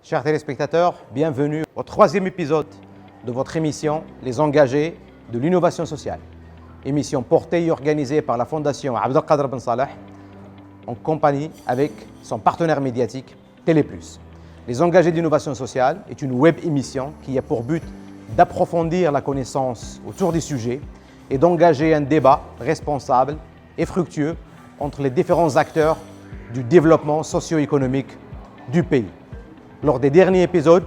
Chers téléspectateurs, bienvenue au troisième épisode de votre émission Les engagés de l'innovation sociale. Émission portée et organisée par la Fondation Abdelkader Ben Saleh en compagnie avec son partenaire médiatique Télé+. Les engagés d'innovation sociale est une web émission qui a pour but d'approfondir la connaissance autour des sujets et d'engager un débat responsable et fructueux entre les différents acteurs du développement socio-économique du pays. Lors des derniers épisodes,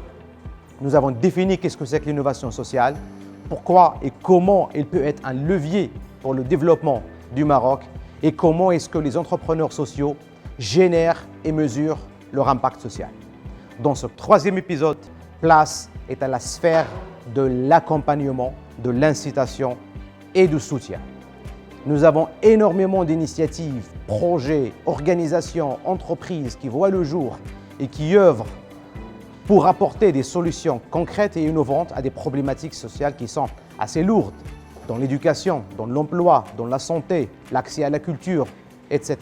nous avons défini qu'est-ce que c'est que l'innovation sociale, pourquoi et comment elle peut être un levier pour le développement du Maroc et comment est-ce que les entrepreneurs sociaux génèrent et mesurent leur impact social. Dans ce troisième épisode, place est à la sphère de l'accompagnement, de l'incitation et du soutien. Nous avons énormément d'initiatives, projets, organisations, entreprises qui voient le jour et qui œuvrent pour apporter des solutions concrètes et innovantes à des problématiques sociales qui sont assez lourdes dans l'éducation, dans l'emploi, dans la santé, l'accès à la culture, etc.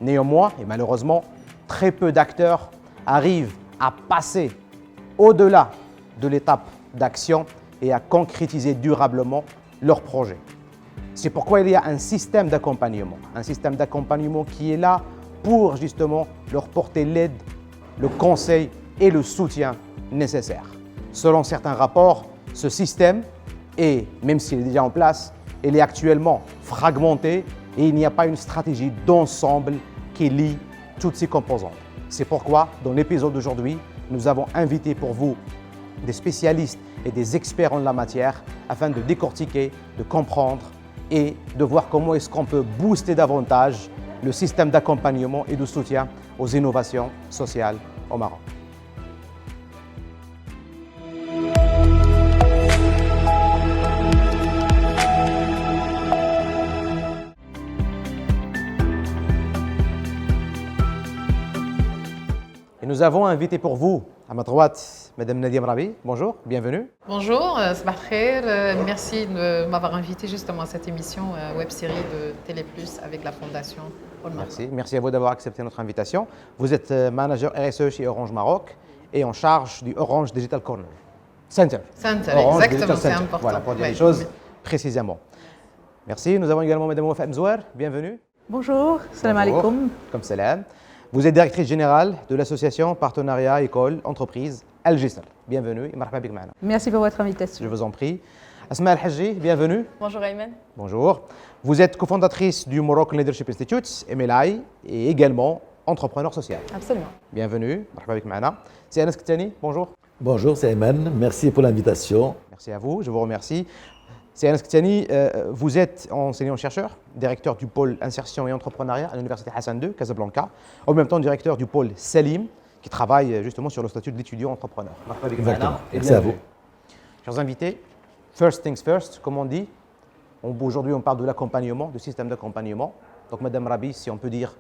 Néanmoins, et malheureusement, très peu d'acteurs arrivent à passer au-delà de l'étape d'action et à concrétiser durablement leurs projets. C'est pourquoi il y a un système d'accompagnement qui est là pour justement leur porter l'aide, le conseil et le soutien nécessaire. Selon certains rapports, ce système est, même s'il est déjà en place, il est actuellement fragmenté et il n'y a pas une stratégie d'ensemble qui lie toutes ces composantes. C'est pourquoi, dans l'épisode d'aujourd'hui, nous avons invité pour vous des spécialistes et des experts en la matière afin de décortiquer, de comprendre et de voir comment est-ce qu'on peut booster davantage le système d'accompagnement et de soutien aux innovations sociales au Maroc. Et nous avons invité pour vous, à ma droite, Madame Nadia Mrabi. Bonjour, bienvenue. Bonjour, Sabah Khair. Merci de m'avoir invité justement à cette émission web-série de Télé+, avec la Fondation All Maroc. Merci à vous d'avoir accepté notre invitation. Vous êtes manager RSE chez Orange Maroc et en charge du Orange Digital Corner Center. Orange exactement, c'est important. Voilà, pour dire les choses précisément. Merci. Nous avons également Madame Wafa Mzouar. Bienvenue. Bonjour, salam alaikum. Comme salam. Vous êtes directrice générale de l'association Partenariat École Entreprise Al Jisr. Bienvenue et marhaba bik maana. Merci pour votre invitation. Je vous en prie. Asma Al Haji, bienvenue. Bonjour Ayman. Bonjour. Vous êtes cofondatrice du Moroccan Leadership Institute, MLI, et également entrepreneur social. Absolument. Bienvenue, marhaba bik maana. C'est Anas Ktani, bonjour. Bonjour, c'est Ayman. Merci pour l'invitation. Merci à vous, je vous remercie. C'est Anas Ktani, vous êtes enseignant-chercheur, directeur du pôle insertion et entrepreneuriat à l'université Hassan II, Casablanca, en même temps directeur du pôle Salim, qui travaille justement sur le statut de l'étudiant entrepreneur. Exactement. Merci à vous. Chers invités, first things first, comme on dit, aujourd'hui on parle de l'accompagnement, du système d'accompagnement. Donc Madame Rabi, si on peut dire,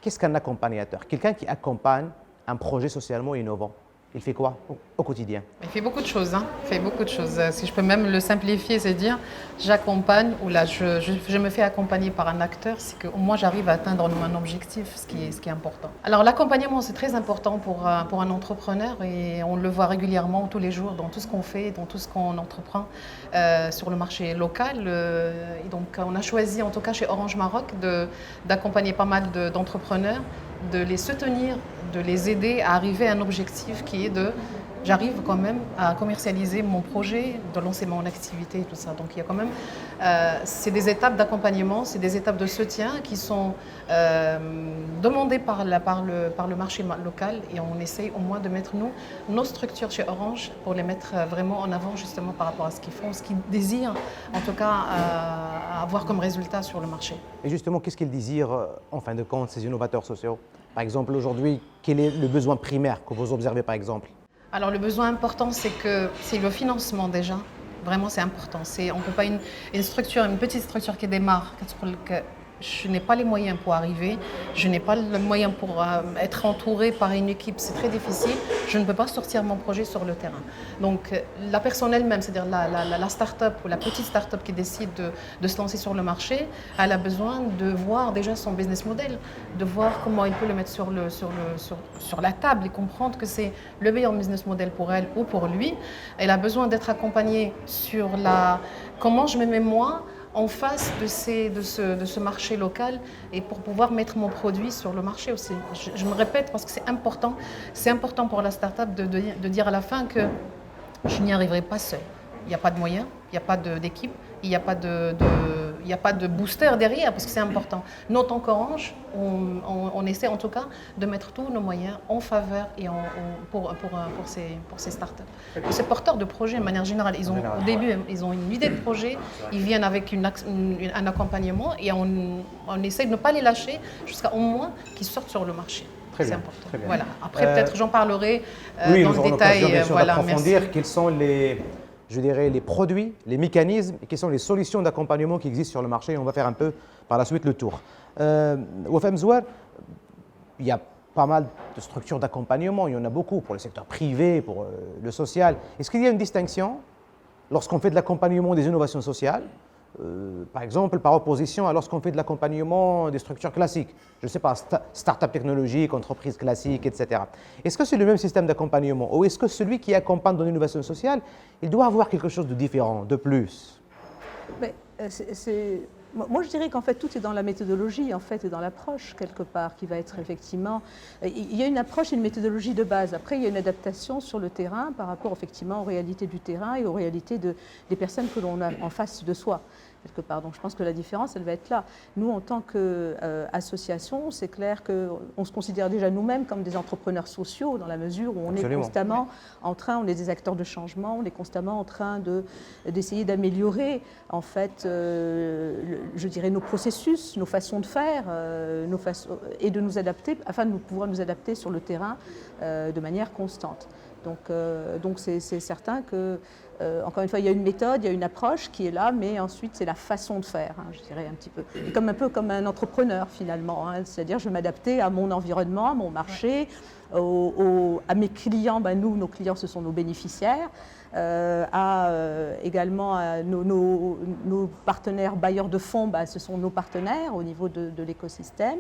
qu'est-ce qu'un accompagnateur? Quelqu'un qui accompagne un projet socialement innovant. Il fait quoi au quotidien? Il fait beaucoup de choses. Il fait beaucoup de choses. Si je peux même le simplifier, c'est dire j'accompagne ou là je me fais accompagner par un acteur, c'est que moi j'arrive à atteindre mon objectif, ce qui est important. Alors l'accompagnement c'est très important pour un entrepreneur et on le voit régulièrement tous les jours dans tout ce qu'on fait, dans tout ce qu'on entreprend sur le marché local. Et donc on a choisi en tout cas chez Orange Maroc d'accompagner pas mal d'entrepreneurs, de les soutenir, de les aider à arriver à un objectif qui est j'arrive quand même à commercialiser mon projet, de lancer mon activité et tout ça. Donc il y a quand même, c'est des étapes d'accompagnement, c'est des étapes de soutien qui sont demandées par le marché local et on essaye au moins de mettre nos structures chez Orange pour les mettre vraiment en avant justement par rapport à ce qu'ils font, ce qu'ils désirent en tout cas avoir comme résultat sur le marché. Et justement, qu'est-ce qu'ils désirent en fin de compte ces innovateurs sociaux? Par exemple, aujourd'hui, quel est le besoin primaire que vous observez par exemple? Alors le besoin important, c'est le financement déjà. Vraiment, c'est important. On ne peut pas une structure, une petite structure qui démarre, je n'ai pas les moyens pour arriver, je n'ai pas le moyen pour être entourée par une équipe, c'est très difficile, je ne peux pas sortir mon projet sur le terrain. Donc la personne elle-même, c'est-à-dire la start-up ou la petite start-up qui décide de se lancer sur le marché, elle a besoin de voir déjà son business model, de voir comment elle peut le mettre sur la table et comprendre que c'est le meilleur business model pour elle ou pour lui. Elle a besoin d'être accompagnée sur comment je me mets moi en face de ce marché local et pour pouvoir mettre mon produit sur le marché aussi. Je me répète parce que c'est important pour la start-up de dire à la fin que je n'y arriverai pas seule. Il n'y a pas de moyens, il n'y a pas d'équipe, il n'y a pas de booster derrière parce que c'est important. Nous, en tant qu'Orange, on essaie en tout cas de mettre tous nos moyens en faveur et pour ces startups. Ces porteurs de projets, de manière générale, au début, ils ont une idée de projet, ils viennent avec un accompagnement et on essaie de ne pas les lâcher jusqu'à au moins qu'ils sortent sur le marché. C'est important. Très bien. Voilà. Après, peut-être j'en parlerai oui, dans le détail. D'approfondir quels sont les produits, les mécanismes et quelles sont les solutions d'accompagnement qui existent sur le marché. On va faire un peu par la suite le tour. Wafaa Mzouar, il y a pas mal de structures d'accompagnement, il y en a beaucoup pour le secteur privé, pour le social. Est-ce qu'il y a une distinction lorsqu'on fait de l'accompagnement des innovations sociales, par exemple, par opposition à lorsqu'on fait de l'accompagnement des structures classiques, je ne sais pas, start-up technologique, entreprise classique, etc. Est-ce que c'est le même système d'accompagnement ou est-ce que celui qui accompagne dans l'innovation sociale, il doit avoir quelque chose de différent, de plus? Mais, moi, je dirais qu'en fait, tout est dans la méthodologie, en fait, et dans l'approche, quelque part, qui va être effectivement... Il y a une approche et une méthodologie de base. Après, il y a une adaptation sur le terrain par rapport, effectivement, aux réalités du terrain et aux réalités des personnes que l'on a en face de soi, quelque part. Donc, je pense que la différence, elle va être là. Nous, en tant qu'association, c'est clair qu'on se considère déjà nous-mêmes comme des entrepreneurs sociaux, dans la mesure où on est constamment on est des acteurs de changement, on est constamment en train d'essayer d'améliorer, en fait, je dirais, nos processus, nos façons de faire, et de nous adapter, afin de pouvoir nous adapter sur le terrain de manière constante. Donc c'est certain que, encore une fois, il y a une méthode, il y a une approche qui est là, mais ensuite c'est la façon de faire, je dirais un petit peu. Et un peu comme un entrepreneur finalement, c'est-à-dire je vais m'adapter à mon environnement, à mon marché, à mes clients. Nos clients, ce sont nos bénéficiaires, également à nos partenaires bailleurs de fonds, ce sont nos partenaires au niveau de l'écosystème.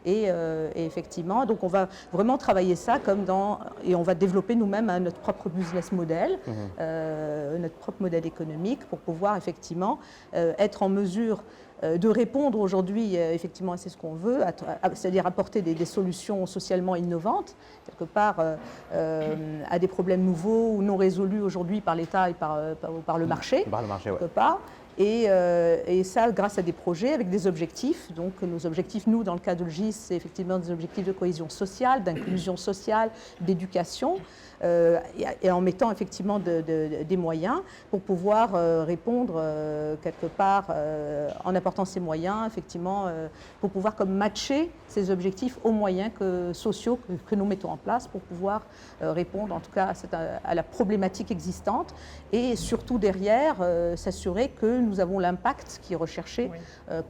Et effectivement, donc on va vraiment travailler ça et on va développer nous-mêmes notre propre business model, notre propre modèle économique pour pouvoir effectivement être en mesure de répondre aujourd'hui, effectivement, c'est ce qu'on veut, c'est-à-dire apporter des solutions socialement innovantes, quelque part à des problèmes nouveaux ou non résolus aujourd'hui par l'État et par le marché, quelque part. Et ça grâce à des projets avec des objectifs. Donc nos objectifs, nous, dans le cas de GIS, c'est effectivement des objectifs de cohésion sociale, d'inclusion sociale, d'éducation, et en mettant effectivement des moyens pour pouvoir répondre quelque part, en apportant ces moyens, effectivement, pour pouvoir comme matcher ces objectifs aux moyens sociaux que nous mettons en place pour pouvoir répondre en tout cas à la problématique existante et surtout derrière s'assurer que nous avons l'impact qui est recherché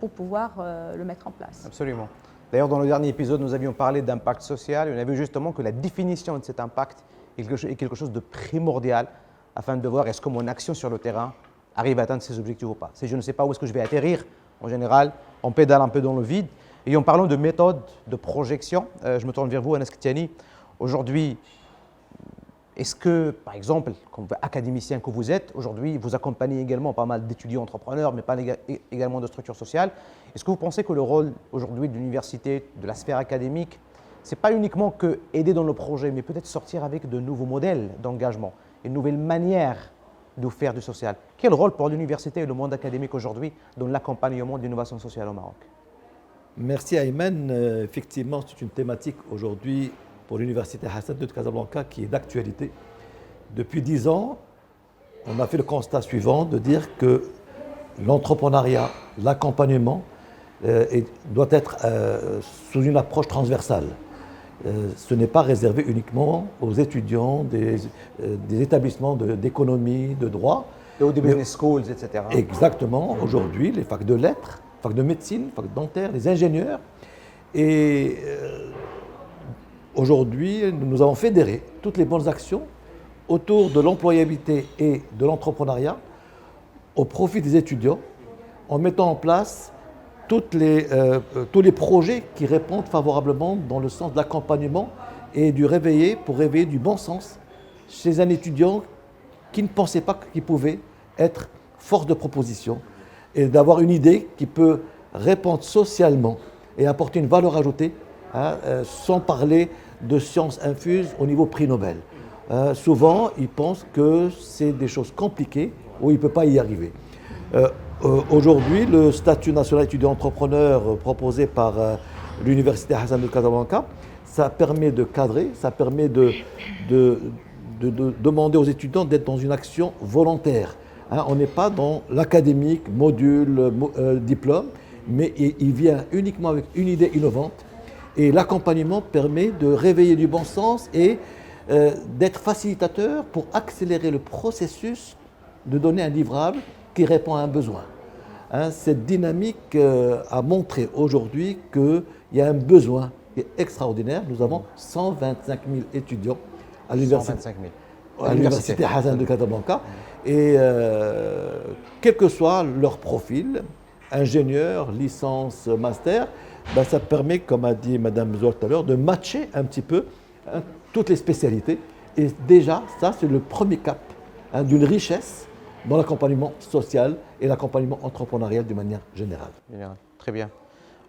pour pouvoir le mettre en place. Absolument. D'ailleurs, dans le dernier épisode, nous avions parlé d'impact social et on a vu justement que la définition de cet impact est quelque chose de primordial afin de voir est-ce que mon action sur le terrain arrive à atteindre ses objectifs ou pas. Si je ne sais pas où est-ce que je vais atterrir, en général, on pédale un peu dans le vide. Et en parlant de méthode de projection, je me tourne vers vous, Anas Ktiani. Aujourd'hui, est-ce que, par exemple, comme académicien que vous êtes, aujourd'hui, vous accompagnez également pas mal d'étudiants entrepreneurs, mais pas également de structures sociales. Est-ce que vous pensez que le rôle aujourd'hui de l'université, de la sphère académique, ce n'est pas uniquement que aider dans le projet, mais peut-être sortir avec de nouveaux modèles d'engagement, une nouvelle manière de faire du social? Quel rôle pour l'université et le monde académique aujourd'hui dans l'accompagnement de l'innovation sociale au Maroc? Merci Ayman. Effectivement, c'est une thématique aujourd'hui pour l'Université Hassan II de Casablanca qui est d'actualité. Depuis 10 ans, on a fait le constat suivant de dire que l'entrepreneuriat, l'accompagnement doit être sous une approche transversale. Ce n'est pas réservé uniquement aux étudiants des établissements d'économie, de droit. Et aux business schools, etc. Exactement. Aujourd'hui, les facs de lettres fac de médecine, fac dentaire, des ingénieurs. Et aujourd'hui, nous avons fédéré toutes les bonnes actions autour de l'employabilité et de l'entrepreneuriat au profit des étudiants, en mettant en place tous les projets qui répondent favorablement dans le sens de l'accompagnement et pour réveiller du bon sens chez un étudiant qui ne pensait pas qu'il pouvait être force de proposition et d'avoir une idée qui peut répondre socialement et apporter une valeur ajoutée, sans parler de sciences infuses au niveau prix Nobel. Souvent, ils pensent que c'est des choses compliquées où ils ne peuvent pas y arriver. Aujourd'hui, le statut national étudiant entrepreneur proposé par l'Université Hassan de Casablanca, ça permet de cadrer, ça permet de demander aux étudiants d'être dans une action volontaire. On n'est pas dans l'académique, module, diplôme, mais il vient uniquement avec une idée innovante. Et l'accompagnement permet de réveiller du bon sens et d'être facilitateur pour accélérer le processus de donner un livrable qui répond à un besoin. Cette dynamique a montré aujourd'hui qu'il y a un besoin qui est extraordinaire. Nous avons 125 000 étudiants à l'Université Hassan de Casablanca. Et quel que soit leur profil, ingénieur, licence, master, ça permet, comme a dit Mme Zohar tout à l'heure, de matcher un petit peu toutes les spécialités. Et déjà, ça, c'est le premier cap d'une richesse dans l'accompagnement social et l'accompagnement entrepreneurial d'une manière générale. Très bien.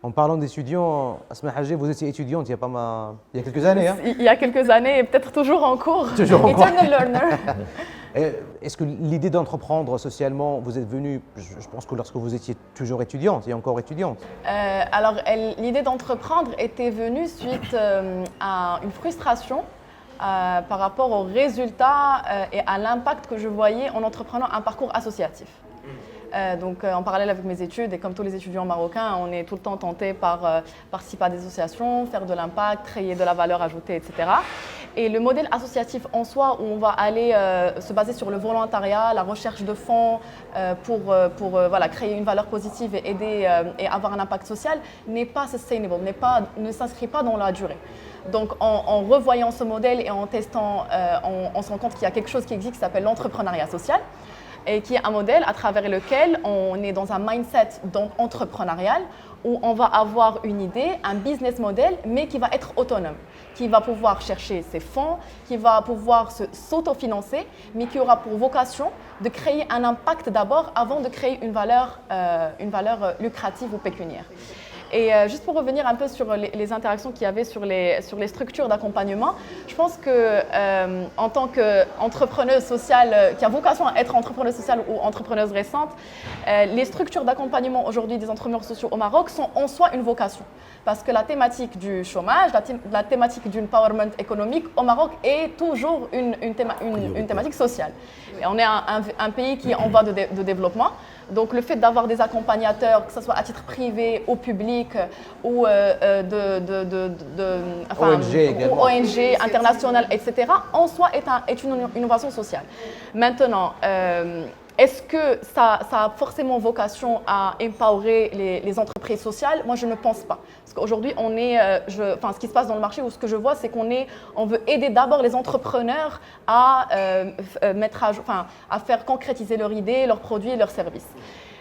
En parlant d'étudiants, Asma Hajji, vous étiez étudiante il y a quelques années. Il y a quelques années et peut-être toujours en cours. Toujours en cours. Eternal learner. Est-ce que l'idée d'entreprendre socialement, vous êtes venue, je pense que lorsque vous étiez toujours étudiante et encore étudiante? Alors, l'idée d'entreprendre était venue suite à une frustration par rapport aux résultats et à l'impact que je voyais en entreprenant un parcours associatif. Donc en parallèle avec mes études, et comme tous les étudiants marocains, on est tout le temps tenté par participer à des associations, faire de l'impact, créer de la valeur ajoutée, etc. Et le modèle associatif en soi, où on va aller se baser sur le volontariat, la recherche de fonds pour créer une valeur positive et aider et avoir un impact social, n'est pas sustainable, ne s'inscrit pas dans la durée. Donc en revoyant ce modèle et en testant, on se rend compte qu'il y a quelque chose qui existe qui s'appelle l'entrepreneuriat social, et qui est un modèle à travers lequel on est dans un mindset entrepreneurial où on va avoir une idée, un business model, mais qui va être autonome, qui va pouvoir chercher ses fonds, qui va pouvoir s'autofinancer, mais qui aura pour vocation de créer un impact d'abord avant de créer une valeur lucrative ou pécuniaire. Et juste pour revenir un peu sur les interactions qu'il y avait sur les structures d'accompagnement, je pense que en tant qu'entrepreneuse sociale, qui a vocation à être entrepreneuse sociale ou entrepreneuse récente, les structures d'accompagnement aujourd'hui des entrepreneurs sociaux au Maroc sont en soi une vocation. Parce que la thématique du chômage, la thématique du empowerment économique au Maroc est toujours une thématique sociale. Et on est un pays qui est en voie de développement. Donc le fait d'avoir des accompagnateurs, que ce soit à titre privé, au public ou ONG internationales, etc., en soi est une innovation sociale. Maintenant, est-ce que ça a forcément vocation à empowerer les entreprises sociales? Moi, je ne pense pas. Parce qu'aujourd'hui, ce qui se passe dans le marché, ou ce que je vois, c'est on veut aider d'abord les entrepreneurs à faire concrétiser leur idée, leurs produits et leurs services.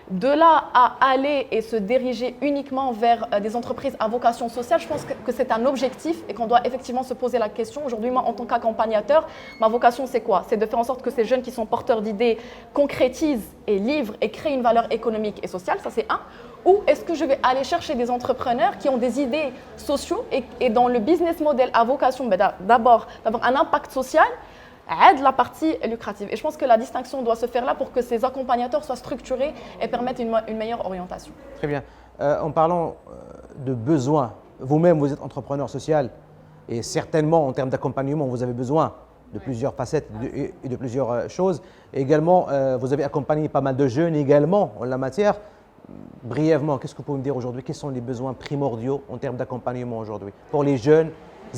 De là à aller et se diriger uniquement vers des entreprises à vocation sociale, je pense que c'est un objectif et qu'on doit effectivement se poser la question. Aujourd'hui, moi, en tant qu'accompagnateur, ma vocation, c'est quoi? C'est de faire en sorte que ces jeunes qui sont porteurs d'idées concrétisent et livrent et créent une valeur économique et sociale, ça c'est un. Ou est-ce que je vais aller chercher des entrepreneurs qui ont des idées sociaux et dans le business model à vocation d'abord d'avoir un impact social, aide la partie lucrative. Et je pense que la distinction doit se faire là pour que ces accompagnateurs soient structurés et permettent une meilleure orientation. Très bien. En parlant de besoins, vous-même, vous êtes entrepreneur social et certainement, en termes d'accompagnement, vous avez besoin de plusieurs facettes et de plusieurs choses. Et également, vous avez accompagné pas mal de jeunes également en la matière. Brièvement, qu'est-ce que vous pouvez me dire aujourd'hui? Quels sont les besoins primordiaux en termes d'accompagnement aujourd'hui pour les jeunes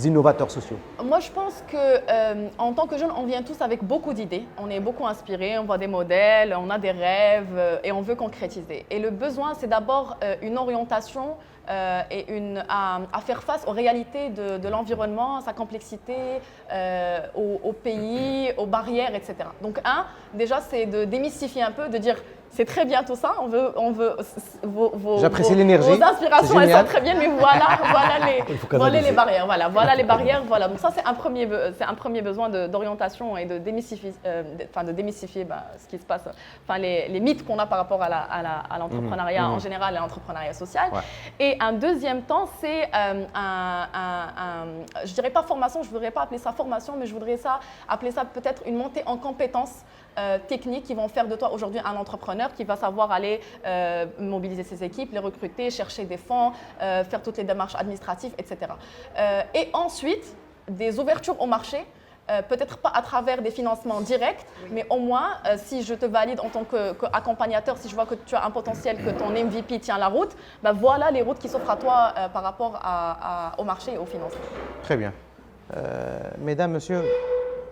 innovateurs sociaux? Moi, je pense qu'en tant que jeune, on vient tous avec beaucoup d'idées. On est beaucoup inspirés, on voit des modèles, on a des rêves et on veut concrétiser. Et le besoin, c'est d'abord une orientation et à faire face aux réalités de l'environnement, sa complexité, au pays, aux barrières, etc. Donc, déjà, c'est de démystifier un peu, de dire c'est très bien tout ça, J'apprécie l'énergie. Vos inspirations, elles sont très bien, mais voilà les barrières. Voilà les barrières. Voilà. Donc ça, c'est un premier besoin d'orientation et de démystifier, ce qui se passe, les mythes qu'on a par rapport à l'entrepreneuriat en général et à l'entrepreneuriat social. Ouais. Et un deuxième temps, c'est je dirais pas formation, je voudrais pas appeler ça formation, mais je voudrais appeler ça peut-être une montée en compétences techniques qui vont faire de toi aujourd'hui un entrepreneur qui va savoir aller mobiliser ses équipes, les recruter, chercher des fonds, faire toutes les démarches administratives, etc. Et ensuite, des ouvertures au marché, peut-être pas à travers des financements directs, mais au moins, si je te valide en tant qu'accompagnateur, si je vois que tu as un potentiel, que ton MVP tient la route, voilà les routes qui s'offrent à toi par rapport au marché et au financement. Très bien. Mesdames, Messieurs,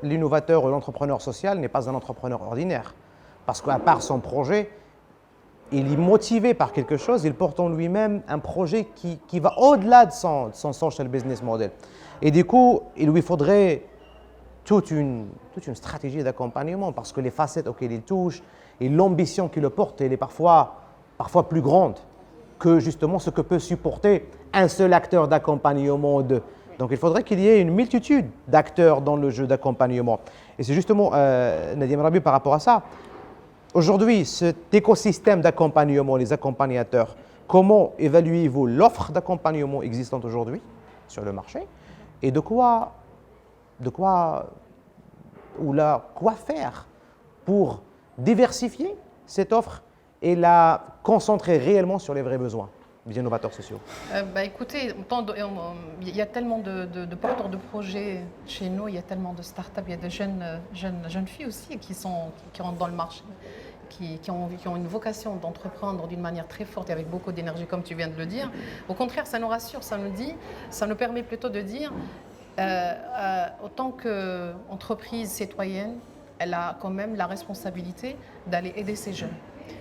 l'innovateur ou l'entrepreneur social n'est pas un entrepreneur ordinaire. Parce qu'à part son projet, il est motivé par quelque chose, il porte en lui-même un projet qui va au-delà de son social business model. Et du coup, il lui faudrait toute une stratégie d'accompagnement parce que les facettes auxquelles il touche et l'ambition qu'il porte, elle est parfois plus grande que justement ce que peut supporter un seul acteur d'accompagnement. Donc il faudrait qu'il y ait une multitude d'acteurs dans le jeu d'accompagnement. Et c'est justement, Nadia Merabi, par rapport à ça, aujourd'hui, cet écosystème d'accompagnement, les accompagnateurs, comment évaluez-vous l'offre d'accompagnement existante aujourd'hui sur le marché et quoi faire pour diversifier cette offre et la concentrer réellement sur les vrais besoins des innovateurs sociaux? Écoutez, il y a tellement de porteurs de projets chez nous, il y a tellement de startups, il y a de jeunes filles aussi qui rentrent dans le marché, qui ont une vocation d'entreprendre d'une manière très forte et avec beaucoup d'énergie, comme tu viens de le dire. Au contraire, ça nous rassure, ça nous permet plutôt de dire, autant qu'entreprise citoyenne, elle a quand même la responsabilité d'aller aider ces jeunes.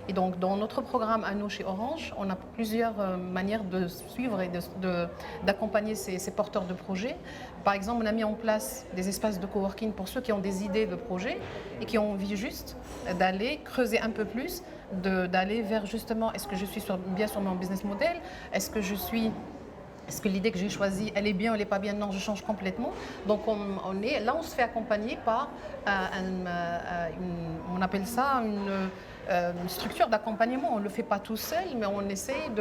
Et donc, dans notre programme à nous chez Orange, on a plusieurs manières de suivre et d'accompagner ces porteurs de projets. Par exemple, on a mis en place des espaces de coworking pour ceux qui ont des idées de projets et qui ont envie juste d'aller creuser un peu plus, d'aller vers justement, est-ce que je suis bien sur mon business model? Est-ce que l'idée que j'ai choisie, elle est bien ou elle n'est pas bien? Non, je change complètement. Donc, on se fait accompagner par, on appelle ça une structure d'accompagnement. On ne le fait pas tout seul, mais on essaie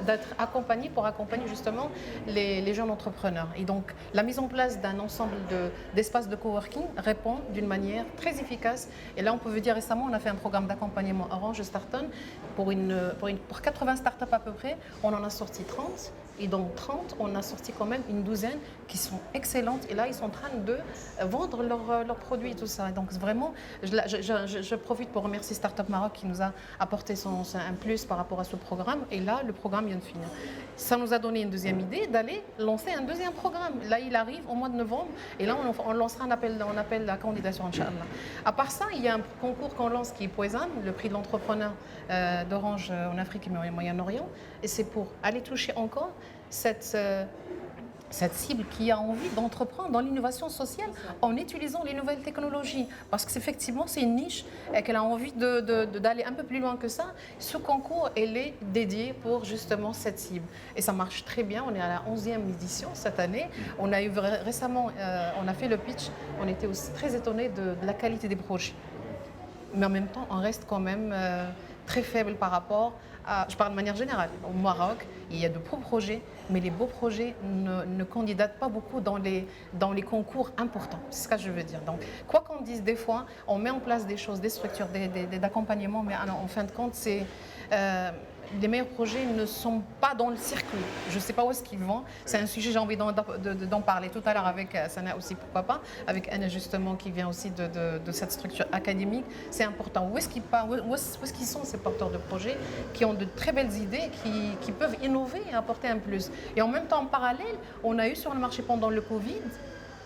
d'être accompagné pour accompagner justement les jeunes entrepreneurs. Et donc, la mise en place d'un ensemble d'espaces de coworking répond d'une manière très efficace. Et là, on peut dire récemment, on a fait un programme d'accompagnement Orange Starton pour 80 startups à peu près. On en a sorti 30. Et donc 30, on a sorti quand même une douzaine qui sont excellentes. Et là, ils sont en train de vendre leurs produits et tout ça. Et donc vraiment, je profite pour remercier Startup Maroc qui nous a apporté un plus par rapport à ce programme. Et là, le programme vient de finir. Ça nous a donné une deuxième idée d'aller lancer un deuxième programme. Là, il arrive au mois de novembre. Et là, on lancera un appel à candidature, Inch'Allah. À part ça, il y a un concours qu'on lance qui est Poison, le prix de l'entrepreneur d'Orange en Afrique et au Moyen-Orient. Et c'est pour aller toucher encore cette cible qui a envie d'entreprendre dans l'innovation sociale en utilisant les nouvelles technologies. Parce qu'effectivement, c'est une niche et qu'elle a envie d'aller un peu plus loin que ça. Ce concours, elle est dédié pour justement cette cible. Et ça marche très bien. On est à la 11e édition cette année. On a eu récemment, on a fait le pitch. On était aussi très étonnés de la qualité des projets. Mais en même temps, on reste quand même très faible par rapport à, je parle de manière générale, au Maroc, il y a de beaux projets, mais les beaux projets ne candidatent pas beaucoup dans les concours importants. C'est ce que je veux dire. Donc, quoi qu'on dise, des fois, on met en place des choses, des structures, d'accompagnement, mais alors, en fin de compte, les meilleurs projets ne sont pas dans le circuit. Je ne sais pas où est-ce qu'ils vont. C'est un sujet, j'ai envie d'en parler tout à l'heure avec Sana aussi, pourquoi pas, avec Anna justement qui vient aussi de cette structure académique. C'est important. Où est-ce qu'ils sont ces porteurs de projets qui ont de très belles idées, qui peuvent innover et apporter un plus. Et en même temps, en parallèle, on a eu sur le marché pendant le Covid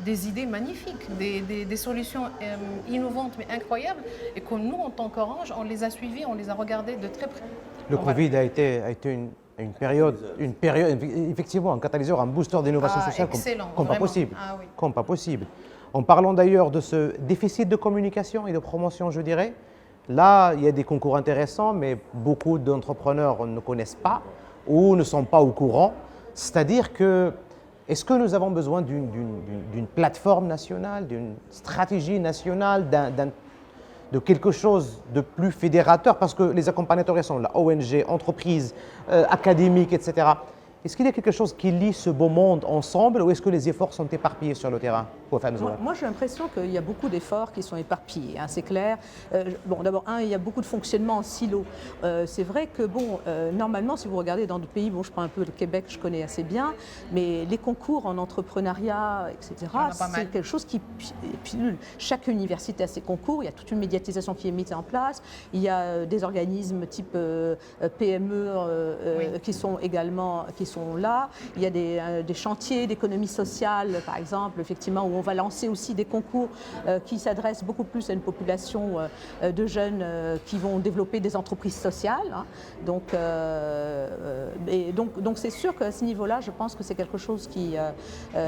des idées magnifiques, des solutions innovantes mais incroyables, et que nous, en tant qu'Orange, on les a suivies, on les a regardées de très près. Le Covid a été une période, effectivement, un catalyseur, un booster d'innovation sociale comme pas possible. Oui. Comme pas possible. En parlant d'ailleurs de ce déficit de communication et de promotion, je dirais, là, il y a des concours intéressants, mais beaucoup d'entrepreneurs ne connaissent pas ou ne sont pas au courant. C'est-à-dire que est-ce que nous avons besoin d'une plateforme nationale, d'une stratégie nationale, de quelque chose de plus fédérateur? Parce que les accompagnateurs, ils sont là, ONG, entreprises, académiques, etc. Est-ce qu'il y a quelque chose qui lie ce beau monde ensemble ou est-ce que les efforts sont éparpillés sur le terrain? Moi, j'ai l'impression qu'il y a beaucoup d'efforts qui sont éparpillés, hein, c'est clair. D'abord, il y a beaucoup de fonctionnement en silo. C'est vrai que, normalement, si vous regardez dans d'autres pays, je prends un peu le Québec, je connais assez bien, mais les concours en entrepreneuriat, etc., c'est quelque chose qui pilule. Chaque université a ses concours, il y a toute une médiatisation qui est mise en place, il y a des organismes type PME qui sont également là, il y a des chantiers d'économie sociale, par exemple, effectivement, où on va lancer aussi des concours qui s'adressent beaucoup plus à une population de jeunes qui vont développer des entreprises sociales. Hein. Donc c'est sûr qu'à ce niveau-là, je pense que c'est quelque chose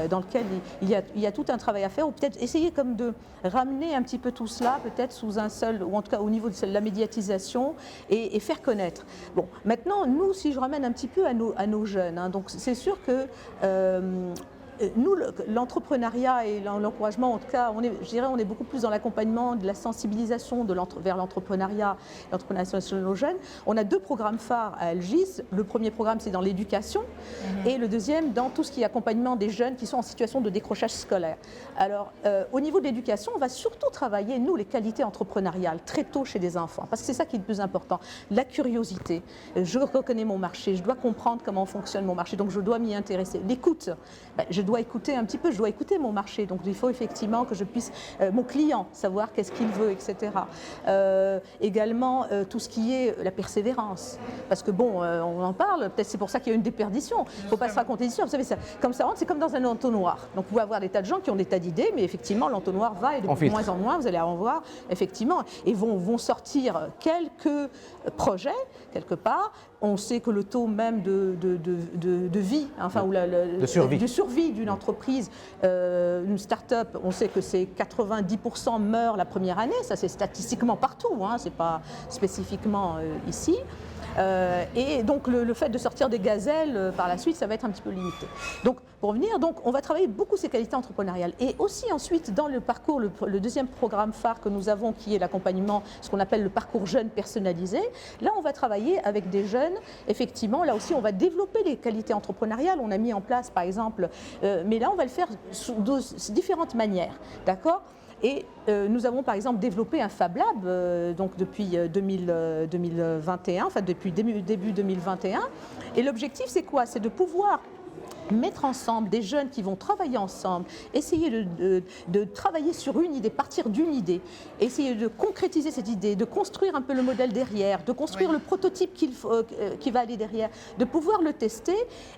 dans lequel il y a tout un travail à faire, ou peut-être essayer comme de ramener un petit peu tout cela, peut-être sous un seul, ou en tout cas au niveau de la médiatisation, et faire connaître. Bon, maintenant, nous, si je ramène un petit peu à nos jeunes, hein, donc c'est sûr que nous, l'entrepreneuriat et l'encouragement, en tout cas, on est beaucoup plus dans l'accompagnement, de la sensibilisation vers l'entrepreneuriat de nos jeunes. On a 2 programmes phares à Algis. Le premier programme, c'est dans l'éducation, et le deuxième, dans tout ce qui est accompagnement des jeunes qui sont en situation de décrochage scolaire. Alors, au niveau de l'éducation, on va surtout travailler, nous, les qualités entrepreneuriales, très tôt chez les enfants, parce que c'est ça qui est le plus important. La curiosité. Je reconnais mon marché, je dois comprendre comment fonctionne mon marché, donc je dois m'y intéresser. L'écoute. Je dois écouter un petit peu, je dois écouter mon marché, donc il faut effectivement que je puisse, mon client, savoir qu'est-ce qu'il veut, etc. Également, tout ce qui est la persévérance, parce que on en parle, peut-être c'est pour ça qu'il y a une déperdition, il ne faut pas se raconter l'histoire, vous savez, comme ça rentre, c'est comme dans un entonnoir, donc vous pouvez avoir des tas de gens qui ont des tas d'idées, mais effectivement l'entonnoir va et de moins en moins, vous allez en voir, effectivement, et vont sortir quelques projets, quelque part. On sait que le taux même de vie, enfin, de survie d'une entreprise, une start-up, on sait que c'est 90% meurent la première année, ça c'est statistiquement partout, hein, c'est pas spécifiquement ici. Et donc le fait de sortir des gazelles par la suite, ça va être un petit peu limité. Donc pour revenir, on va travailler beaucoup ces qualités entrepreneuriales. Et aussi ensuite dans le parcours, le deuxième programme phare que nous avons, qui est l'accompagnement, ce qu'on appelle le parcours jeune personnalisé, là on va travailler avec des jeunes, effectivement, là aussi on va développer les qualités entrepreneuriales. On a mis en place par exemple, mais là on va le faire sous différentes manières, d'accord ? Et nous avons par exemple développé un Fab Lab donc depuis 2021, enfin depuis début 2021. Et l'objectif c'est quoi? C'est de pouvoir mettre ensemble des jeunes qui vont travailler ensemble, essayer de travailler sur une idée, partir d'une idée, essayer de concrétiser cette idée, de construire un peu le modèle derrière, de construire le prototype qui va aller derrière, de pouvoir le tester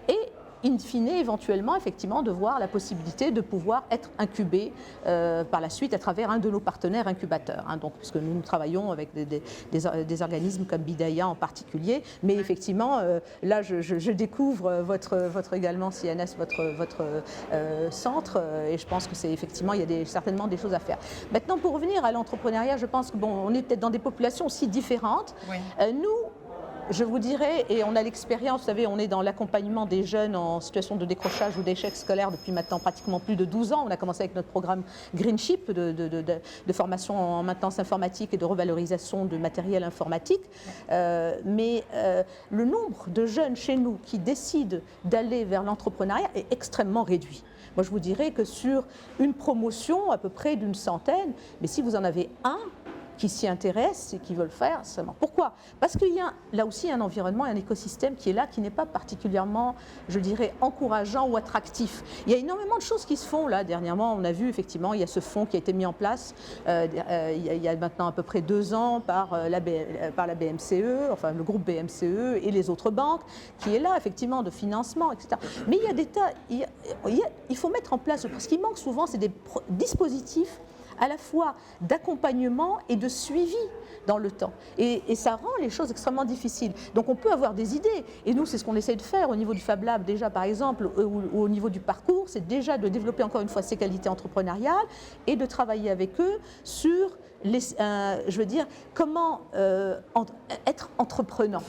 et in fine, éventuellement, effectivement, de voir la possibilité de pouvoir être incubé par la suite à travers un de nos partenaires incubateurs. Hein, donc, puisque nous travaillons avec des organismes comme Bidaya en particulier, mais effectivement, là, je découvre votre également, CNS, votre centre, et je pense que c'est effectivement, il y a certainement des choses à faire. Maintenant, pour revenir à l'entrepreneuriat, je pense que on est peut-être dans des populations aussi différentes. Oui. Nous, je vous dirais, et on a l'expérience, vous savez, on est dans l'accompagnement des jeunes en situation de décrochage ou d'échec scolaire depuis maintenant pratiquement plus de 12 ans. On a commencé avec notre programme Greenship de formation en maintenance informatique et de revalorisation de matériel informatique. Mais le nombre de jeunes chez nous qui décident d'aller vers l'entrepreneuriat est extrêmement réduit. Moi, je vous dirais que sur une promotion à peu près d'une centaine, mais si vous en avez un, qui s'y intéressent et qui veulent faire seulement. Pourquoi? Parce qu'il y a là aussi un environnement, un écosystème qui est là, qui n'est pas particulièrement, je dirais, encourageant ou attractif. Il y a énormément de choses qui se font là. Dernièrement, on a vu effectivement, il y a ce fonds qui a été mis en place il y a maintenant à peu près 2 ans par la BMCE, enfin le groupe BMCE et les autres banques, qui est là effectivement de financement, etc. Mais il y a des tas, il faut mettre en place, parce qu'il manque souvent, c'est des dispositifs à la fois d'accompagnement et de suivi dans le temps. Et ça rend les choses extrêmement difficiles. Donc on peut avoir des idées, et nous c'est ce qu'on essaie de faire au niveau du Fab Lab déjà par exemple, ou au niveau du parcours, c'est déjà de développer encore une fois ces qualités entrepreneuriales et de travailler avec eux sur, je veux dire, comment être entreprenant.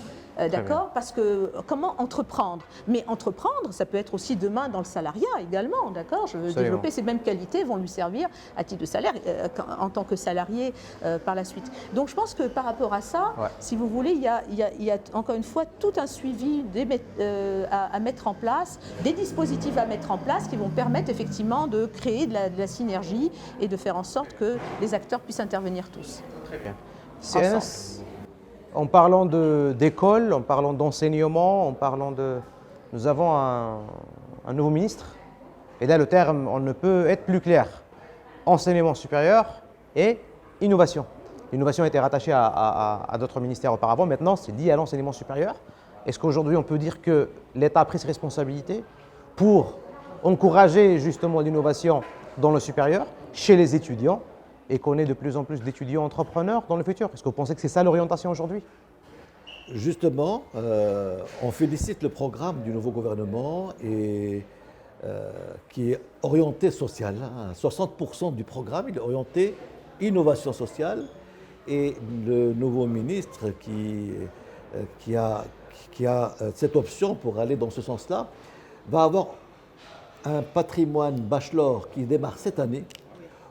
D'accord? Parce que comment entreprendre? Mais entreprendre, ça peut être aussi demain dans le salariat également, d'accord? Je veux développer ces mêmes qualités, vont lui servir à titre de salaire en tant que salarié par la suite. Donc je pense que par rapport à ça, si vous voulez, il y a encore une fois tout un suivi à mettre en place, des dispositifs à mettre en place qui vont permettre effectivement de créer de la synergie et de faire en sorte que les acteurs puissent intervenir tous. Très bien. En parlant d'école, en parlant d'enseignement, en parlant de... Nous avons un nouveau ministre, et là le terme, on ne peut être plus clair. Enseignement supérieur et innovation. L'innovation a été rattachée à d'autres ministères auparavant, maintenant c'est lié à l'enseignement supérieur. Est-ce qu'aujourd'hui on peut dire que l'État a pris ses responsabilités pour encourager justement l'innovation dans le supérieur, chez les étudiants, et qu'on ait de plus en plus d'étudiants entrepreneurs dans le futur? Est-ce que vous pensez que c'est ça l'orientation aujourd'hui? Justement, on félicite le programme du nouveau gouvernement et, qui est orienté social. 60% du programme il est orienté innovation sociale, et le nouveau ministre qui a cette option pour aller dans ce sens-là va avoir un patrimoine bachelor qui démarre cette année,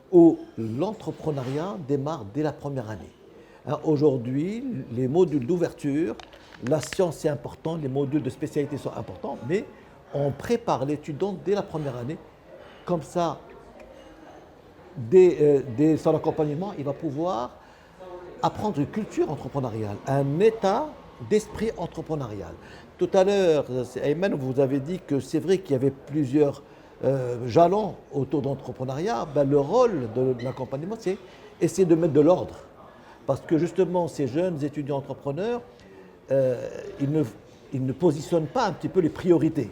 où l'entrepreneuriat démarre dès la première année. Aujourd'hui, les modules d'ouverture, la science c'est important, les modules de spécialité sont importants, mais on prépare l'étudiant dès la première année. Comme ça, dès son accompagnement, il va pouvoir apprendre une culture entrepreneuriale, un état d'esprit entrepreneurial. Tout à l'heure, Ayman, vous avez dit que c'est vrai qu'il y avait plusieurs jalons autour de l'entrepreneuriat. Le rôle de l'accompagnement, c'est essayer de mettre de l'ordre. Parce que justement, ces jeunes étudiants entrepreneurs, ils ne positionnent pas un petit peu les priorités.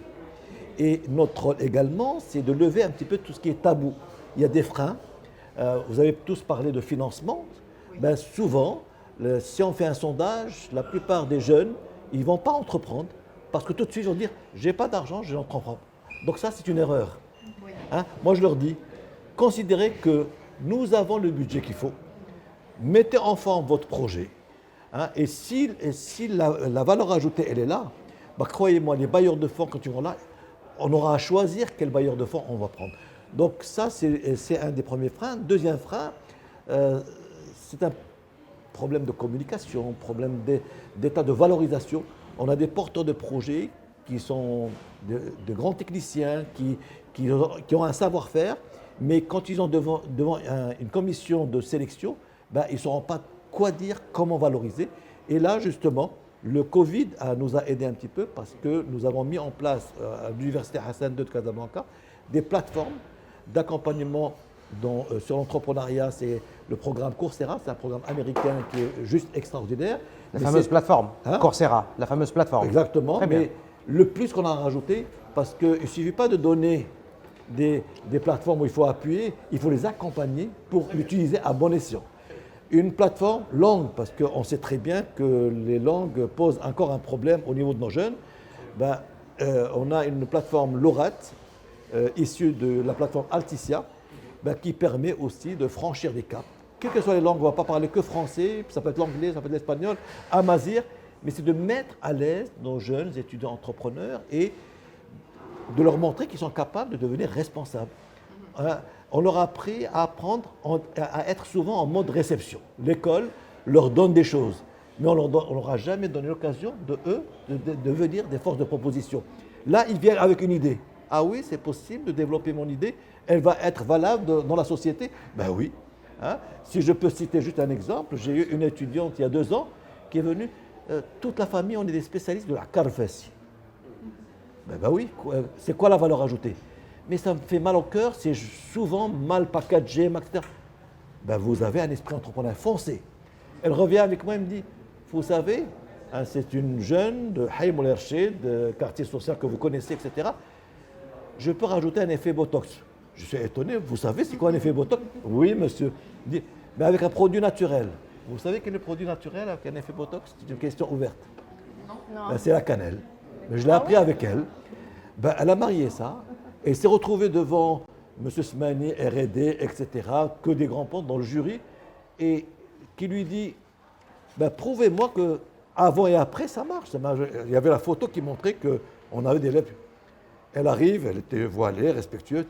Et notre rôle également, c'est de lever un petit peu tout ce qui est tabou. Il y a des freins. Vous avez tous parlé de financement. Souvent, si on fait un sondage, la plupart des jeunes, ils ne vont pas entreprendre parce que tout de suite, ils vont dire « j'ai pas d'argent, je n'entreprends pas ». Donc ça, c'est une erreur. Moi, je leur dis, considérez que nous avons le budget qu'il faut, mettez en forme votre projet, et si la valeur ajoutée, elle est là, croyez-moi, les bailleurs de fonds, quand ils vont là, on aura à choisir quel bailleur de fonds on va prendre. Donc ça, c'est un des premiers freins. Deuxième frein, c'est un problème de communication, problème d'état de valorisation. On a des porteurs de projets qui sont de grands techniciens, qui ont un savoir-faire, mais quand ils ont devant une commission de sélection, ils ne sauront pas quoi dire, comment valoriser. Et là, justement, le Covid nous a aidé un petit peu parce que nous avons mis en place à l'Université Hassan II de Casablanca des plateformes d'accompagnement sur l'entrepreneuriat. C'est le programme Coursera, c'est un programme américain qui est juste extraordinaire. La fameuse plateforme, Coursera, la fameuse plateforme. Exactement, mais le plus qu'on a rajouté, parce qu'il ne suffit pas de donner des plateformes où il faut appuyer, il faut les accompagner pour l'utiliser à bon escient. Une plateforme langue, parce qu'on sait très bien que les langues posent encore un problème au niveau de nos jeunes. On a une plateforme Lorat, issue de la plateforme Alticia, qui permet aussi de franchir des caps. Quelles que soient les langues, on ne va pas parler que français, ça peut être l'anglais, ça peut être l'espagnol, amazigh, mais c'est de mettre à l'aise nos jeunes étudiants entrepreneurs et de leur montrer qu'ils sont capables de devenir responsables. On leur a appris à apprendre à être souvent en mode réception. L'école leur donne des choses, mais on ne leur a jamais donné l'occasion de devenir des forces de proposition. Là, ils viennent avec une idée. Ah oui, c'est possible de développer mon idée, elle va être valable dans la société. Oui, Hein. Si je peux citer juste un exemple, j'ai eu une étudiante il y a 2 ans qui est venue, toute la famille, on est des spécialistes de la carfessi. Ben oui, c'est quoi la valeur ajoutée? Mais ça me fait mal au cœur, c'est souvent mal packagé, etc. Ben vous avez un esprit entrepreneur, foncé. Elle revient avec moi et me dit, vous savez, hein, c'est une jeune de Haïm el-Erched, de quartier social que vous connaissez, etc. Je peux rajouter un effet Botox. Je suis étonné, vous savez c'est quoi un effet Botox? Oui, monsieur. Il dit, mais avec un produit naturel. Vous savez quel est le produit naturel avec un effet Botox? C'est une question ouverte. Non. Ben, c'est la cannelle. Mais je l'ai appris avec elle. Ben, elle a marié ça et s'est retrouvée devant M. Smani, R&D, etc., que des grands pontes dans le jury, et qui lui dit, ben, prouvez-moi que avant et après ça marche. Il y avait la photo qui montrait qu'on avait des lèvres. Elle arrive, elle était voilée, respectueuse.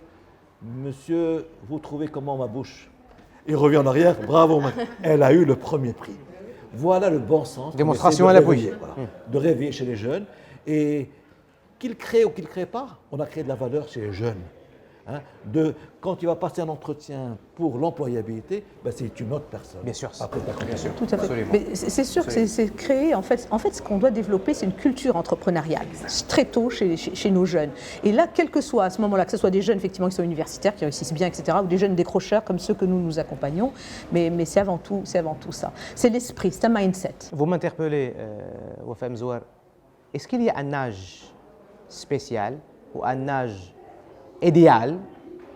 Monsieur, vous trouvez comment ma bouche? Il revient en arrière, bravo. Elle a eu le premier prix. Voilà le bon sens. Démonstration à l'appui. Voilà, de réveiller chez les jeunes. Et qu'ils créent ou qu'ils ne créent pas, on a créé de la valeur chez les jeunes. Hein, quand il va passer un entretien pour l'employabilité, ben c'est une autre personne. Bien sûr, Après, bien sûr. Tout à fait. Absolument. Mais c'est sûr que c'est créer, en fait, ce qu'on doit développer, c'est une culture entrepreneuriale, très tôt chez nos jeunes. Et là, quel que soit à ce moment-là, que ce soit des jeunes effectivement qui sont universitaires, qui réussissent bien, etc., ou des jeunes décrocheurs comme ceux que nous accompagnons, mais c'est avant tout ça. C'est l'esprit, c'est un mindset. Vous m'interpellez, Wafa Mzouar, est-ce qu'il y a un âge spécial ou un âge idéal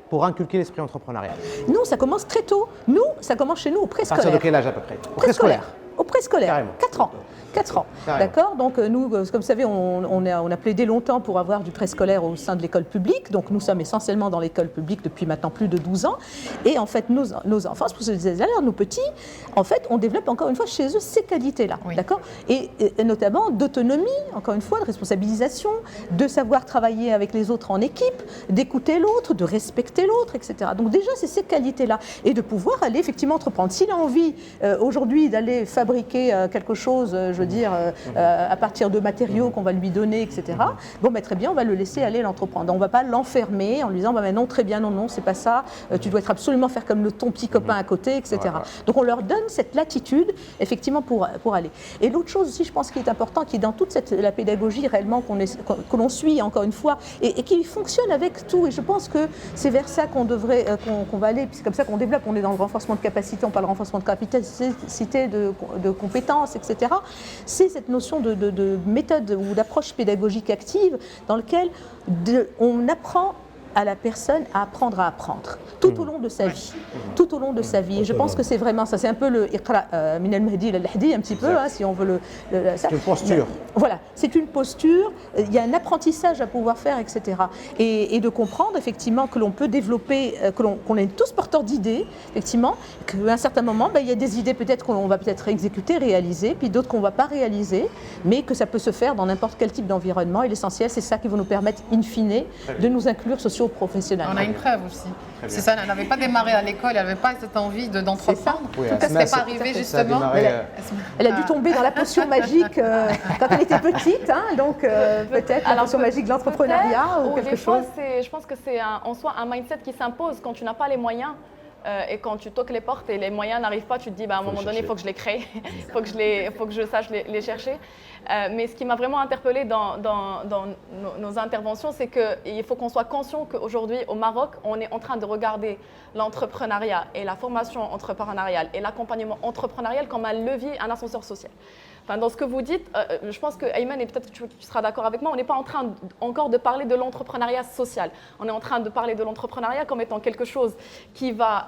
pour inculquer l'esprit entrepreneurial? Nous, ça commence très tôt. Nous, ça commence chez nous au À partir préscolaire. de quel âge à peu près? Au Préscolaire. Au préscolaire, Carrément. 4 ans. 4 ans, Carrément. d'accord. Donc nous, comme vous savez, on a plaidé longtemps pour avoir du préscolaire au sein de l'école publique. Donc nous sommes essentiellement dans l'école publique depuis maintenant plus de 12 ans. Et en fait, nos enfants, c'est pour ce que je disais d'ailleurs, nos petits, en fait, on développe encore une fois chez eux ces qualités-là, Oui. d'accord. Et notamment d'autonomie, encore une fois, de responsabilisation, de savoir travailler avec les autres en équipe, d'écouter l'autre, de respecter l'autre, etc. Donc déjà, c'est ces qualités-là. Et de pouvoir aller effectivement entreprendre. S'il a envie aujourd'hui d'aller fabriquer quelque chose, je veux dire, à partir de matériaux qu'on va lui donner, etc. Bon, ben, très bien, on va le laisser aller l'entreprendre. On ne va pas l'enfermer en lui disant, ben, non, très bien, non, c'est pas ça, tu dois absolument faire comme ton petit copain à côté, etc. Ouais. Donc on leur donne cette latitude, effectivement, pour aller. Et l'autre chose aussi, je pense, qui est important, qui est dans toute la pédagogie réellement que l'on suit, encore une fois, et qui fonctionne avec tout. Et je pense que c'est vers ça qu'on devrait, qu'on va aller, puis c'est comme ça qu'on développe. On est dans le renforcement de capacité, on parle de renforcement de capacité, de compétences, etc. C'est cette notion de méthode ou d'approche pédagogique active dans laquelle on apprend à la personne à apprendre à apprendre tout au long de sa vie, tout au long de sa vie. Et je pense que c'est vraiment ça. C'est un peu le Iqra min al-Mahdi ila al-Lahdi, un petit peu, hein, si on veut C'est une posture. Voilà, c'est une posture. Il y a un apprentissage à pouvoir faire, etc. Et de comprendre effectivement que l'on peut développer, qu'on est tous porteurs d'idées, effectivement, qu'à un certain moment, ben, il y a des idées peut-être qu'on va peut-être exécuter, réaliser, puis d'autres qu'on ne va pas réaliser, mais que ça peut se faire dans n'importe quel type d'environnement. Et l'essentiel, c'est ça qui va nous permettre, in fine, de nous inclure socio-professionnellement. On a une preuve aussi. Si ça n'avait pas démarré à l'école, elle n'avait pas cette envie d'entreprendre. Oui, En tout cas, ce Asma, n'était pas ça- arrivé ça a justement. démarré, Elle a dû tomber dans la potion magique quand elle était petite, hein, donc peut-être la potion magique de l'entrepreneuriat ou quelque des fois, chose. je pense que c'est en soi un mindset qui s'impose quand tu n'as pas les moyens. Et quand tu toques les portes et les moyens n'arrivent pas, tu te dis bah, à un moment donné, il faut que je les crée, il faut que je sache les chercher. Mais ce qui m'a vraiment interpellée dans nos interventions, c'est qu'il faut qu'on soit conscient qu'aujourd'hui, au Maroc, on est en train de regarder l'entrepreneuriat et la formation entrepreneuriale et l'accompagnement entrepreneurial comme un levier, un ascenseur social. Enfin, dans ce que vous dites, je pense que Ayman, et peut-être que tu seras d'accord avec moi, on n'est pas en train encore de parler de l'entrepreneuriat social. On est en train de parler de l'entrepreneuriat comme étant quelque chose qui va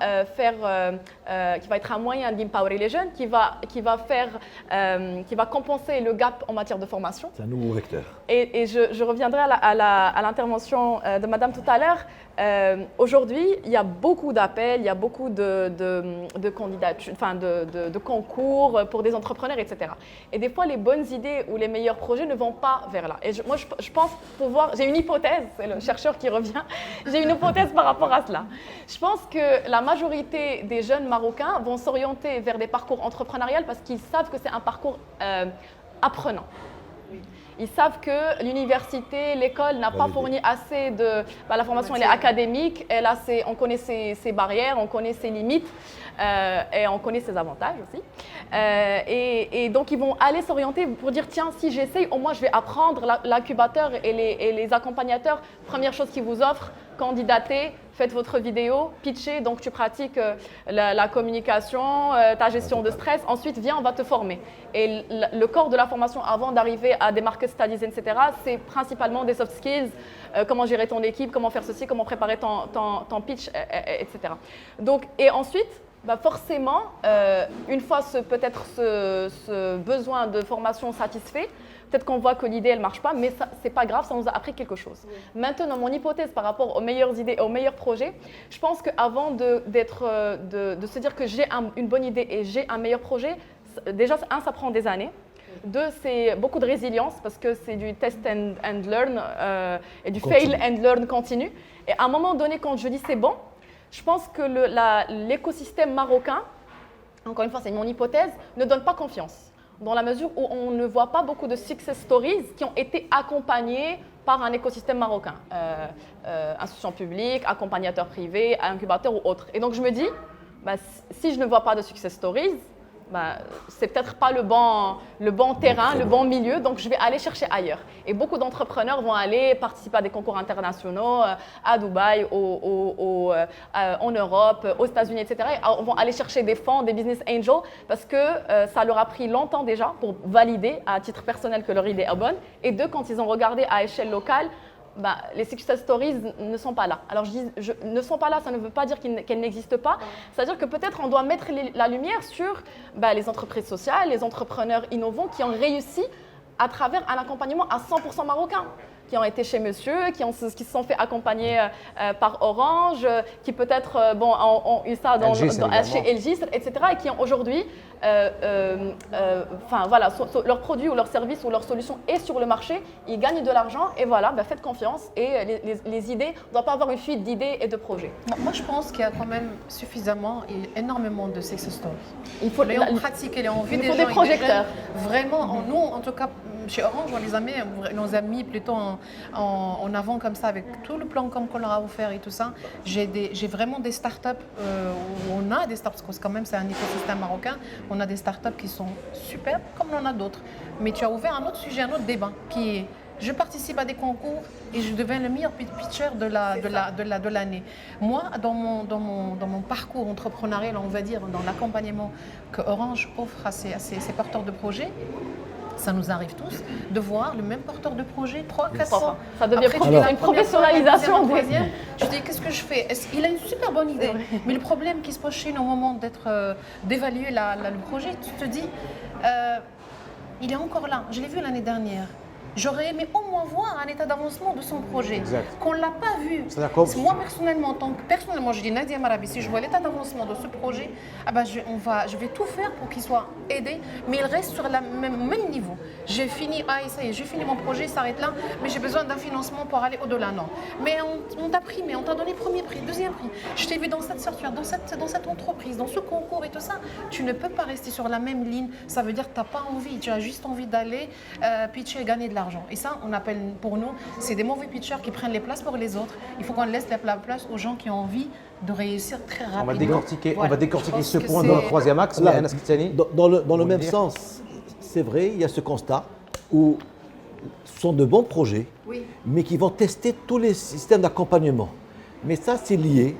qui va être un moyen d'empowerer les jeunes, qui va compenser le gap en matière de formation. C'est un nouveau vecteur. Et je reviendrai à l'intervention de Madame tout à l'heure. Aujourd'hui, il y a beaucoup d'appels, il y a beaucoup de candidatures, enfin de concours pour des entrepreneurs, etc. Et des fois, les bonnes idées ou les meilleurs projets ne vont pas vers là. Et moi, je pense pouvoir... J'ai une hypothèse, c'est le chercheur qui revient. J'ai une hypothèse par rapport à cela. Je pense que la majorité des jeunes Marocains vont s'orienter vers des parcours entrepreneuriaux parce qu'ils savent que c'est un parcours apprenant. Ils savent que l'université, l'école n'a pas fourni assez de... la formation, elle est académique, et là, on connaît ses barrières, on connaît ses limites, et on connaît ses avantages aussi. Et donc, ils vont aller s'orienter pour dire, tiens, si j'essaye, au moins, je vais apprendre. L'incubateur et les accompagnateurs, première chose qu'ils vous offrent, candidatez, faites votre vidéo, pitchez, donc tu pratiques la communication, ta gestion de stress. Ensuite, viens, on va te former. Et le corps de la formation, avant d'arriver à des market studies, etc., c'est principalement des soft skills, comment gérer ton équipe, comment faire ceci, comment préparer ton pitch, etc. Donc, et ensuite, forcément, une fois peut-être ce besoin de formation satisfait, peut-être qu'on voit que l'idée, elle ne marche pas, mais ce n'est pas grave, ça nous a appris quelque chose. Maintenant, mon hypothèse par rapport aux meilleures idées, aux meilleurs projets, je pense qu'avant de se dire que j'ai une bonne idée et j'ai un meilleur projet, déjà, ça prend des années. Deux, c'est beaucoup de résilience parce que c'est du test and learn et du fail and learn continu. Et à un moment donné, quand je dis c'est bon, je pense que l'écosystème marocain, encore une fois, c'est mon hypothèse, ne donne pas confiance. Dans la mesure où on ne voit pas beaucoup de success stories qui ont été accompagnées par un écosystème marocain, institutions publiques, accompagnateurs privés, incubateurs ou autres. Et donc je me dis, si je ne vois pas de success stories, c'est peut-être pas le bon terrain, le bon milieu, donc je vais aller chercher ailleurs. Et beaucoup d'entrepreneurs vont aller participer à des concours internationaux à Dubaï, en Europe, aux États-Unis, etc. Et vont aller chercher des fonds, des business angels, parce que ça leur a pris longtemps déjà pour valider à titre personnel que leur idée est bonne. Et deux, quand ils ont regardé à échelle locale, les success stories ne sont pas là. Alors je dis ne sont pas là, ça ne veut pas dire qu'elles n'existent pas. C'est-à-dire que peut-être on doit mettre la lumière sur les entreprises sociales, les entrepreneurs innovants qui ont réussi à travers un accompagnement à 100% marocain, qui ont été chez monsieur, qui se sont fait accompagner par Orange, qui peut-être ont eu ça chez Elgis, etc. et qui ont aujourd'hui, leur produit ou leur service ou leur solution est sur le marché, ils gagnent de l'argent et voilà, faites confiance et les idées, on ne doit pas avoir une fuite d'idées et de projets. Moi, je pense qu'il y a quand même suffisamment et énormément de success stories. Il faut les pratiquer, les envies des gens. Il faut des projecteurs. Vraiment, nous, en tout cas, chez Orange, on les a mis plutôt en avant comme ça, avec tout le plan qu'on leur a offert et tout ça. J'ai vraiment des startups où on a des startups, parce que quand même c'est un écosystème marocain, on a des startups qui sont superbes, comme on en a d'autres. Mais tu as ouvert un autre sujet, un autre débat, qui est je participe à des concours et je deviens le meilleur pitcher de l'année. Moi, dans mon parcours entrepreneurial, on va dire, dans l'accompagnement que Orange offre à ses porteurs de projets, ça nous arrive tous de voir le même porteur de projet 3-4 fois. Ça devient une professionnalisation. Je dis, qu'est-ce que je fais? Il a une super bonne idée, mais le problème qui se pose chez nous au moment d'évaluer le projet, tu te dis, il est encore là. Je l'ai vu l'année dernière. J'aurais aimé au moins voir un état d'avancement de son projet, qu'on ne l'a pas vu. Moi, personnellement, je dis Nadia Marabi, si je vois l'état d'avancement de ce projet, je vais tout faire pour qu'il soit aidé, mais il reste sur le même niveau. J'ai fini, ça y est, j'ai fini mon projet, il s'arrête là, mais j'ai besoin d'un financement pour aller au-delà. Non. Mais on t'a primé, on t'a donné premier prix, deuxième prix. Je t'ai vu dans cette structure, dans cette entreprise, dans ce concours et tout ça. Tu ne peux pas rester sur la même ligne. Ça veut dire que tu n'as pas envie, tu as juste envie d'aller pitcher et gagner de l'argent. Et ça, on appelle, pour nous, c'est des mauvais pitchers qui prennent les places pour les autres. Il faut qu'on laisse la place aux gens qui ont envie de réussir très rapidement. On va décortiquer ce point dans le troisième axe. Dans le même sens, c'est vrai, il y a ce constat où ce sont de bons projets, mais qui vont tester tous les systèmes d'accompagnement. Mais ça, c'est lié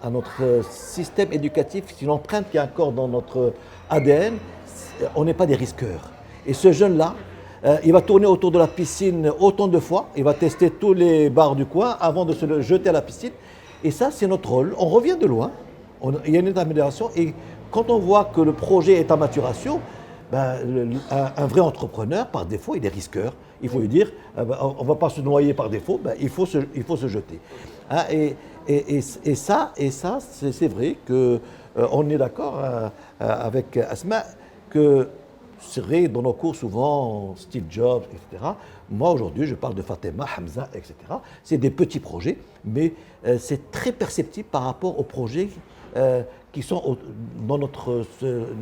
à notre système éducatif, c'est une empreinte qui est encore dans notre ADN. On n'est pas des risqueurs. Et ce jeune-là, il va tourner autour de la piscine autant de fois, il va tester tous les bars du coin avant de se jeter à la piscine. Et ça, c'est notre rôle. On revient de loin, il y a une amélioration. Et quand on voit que le projet est en maturation, un vrai entrepreneur, par défaut, il est risqueur. Il faut lui dire, on ne va pas se noyer par défaut, il faut se jeter. Et ça, c'est vrai qu'on est d'accord avec Asma que c'est vrai, dans nos cours, souvent, Steve Jobs, etc. Moi, aujourd'hui, je parle de Fatima, Hamza, etc. C'est des petits projets, mais c'est très perceptible par rapport aux projets qui sont dans notre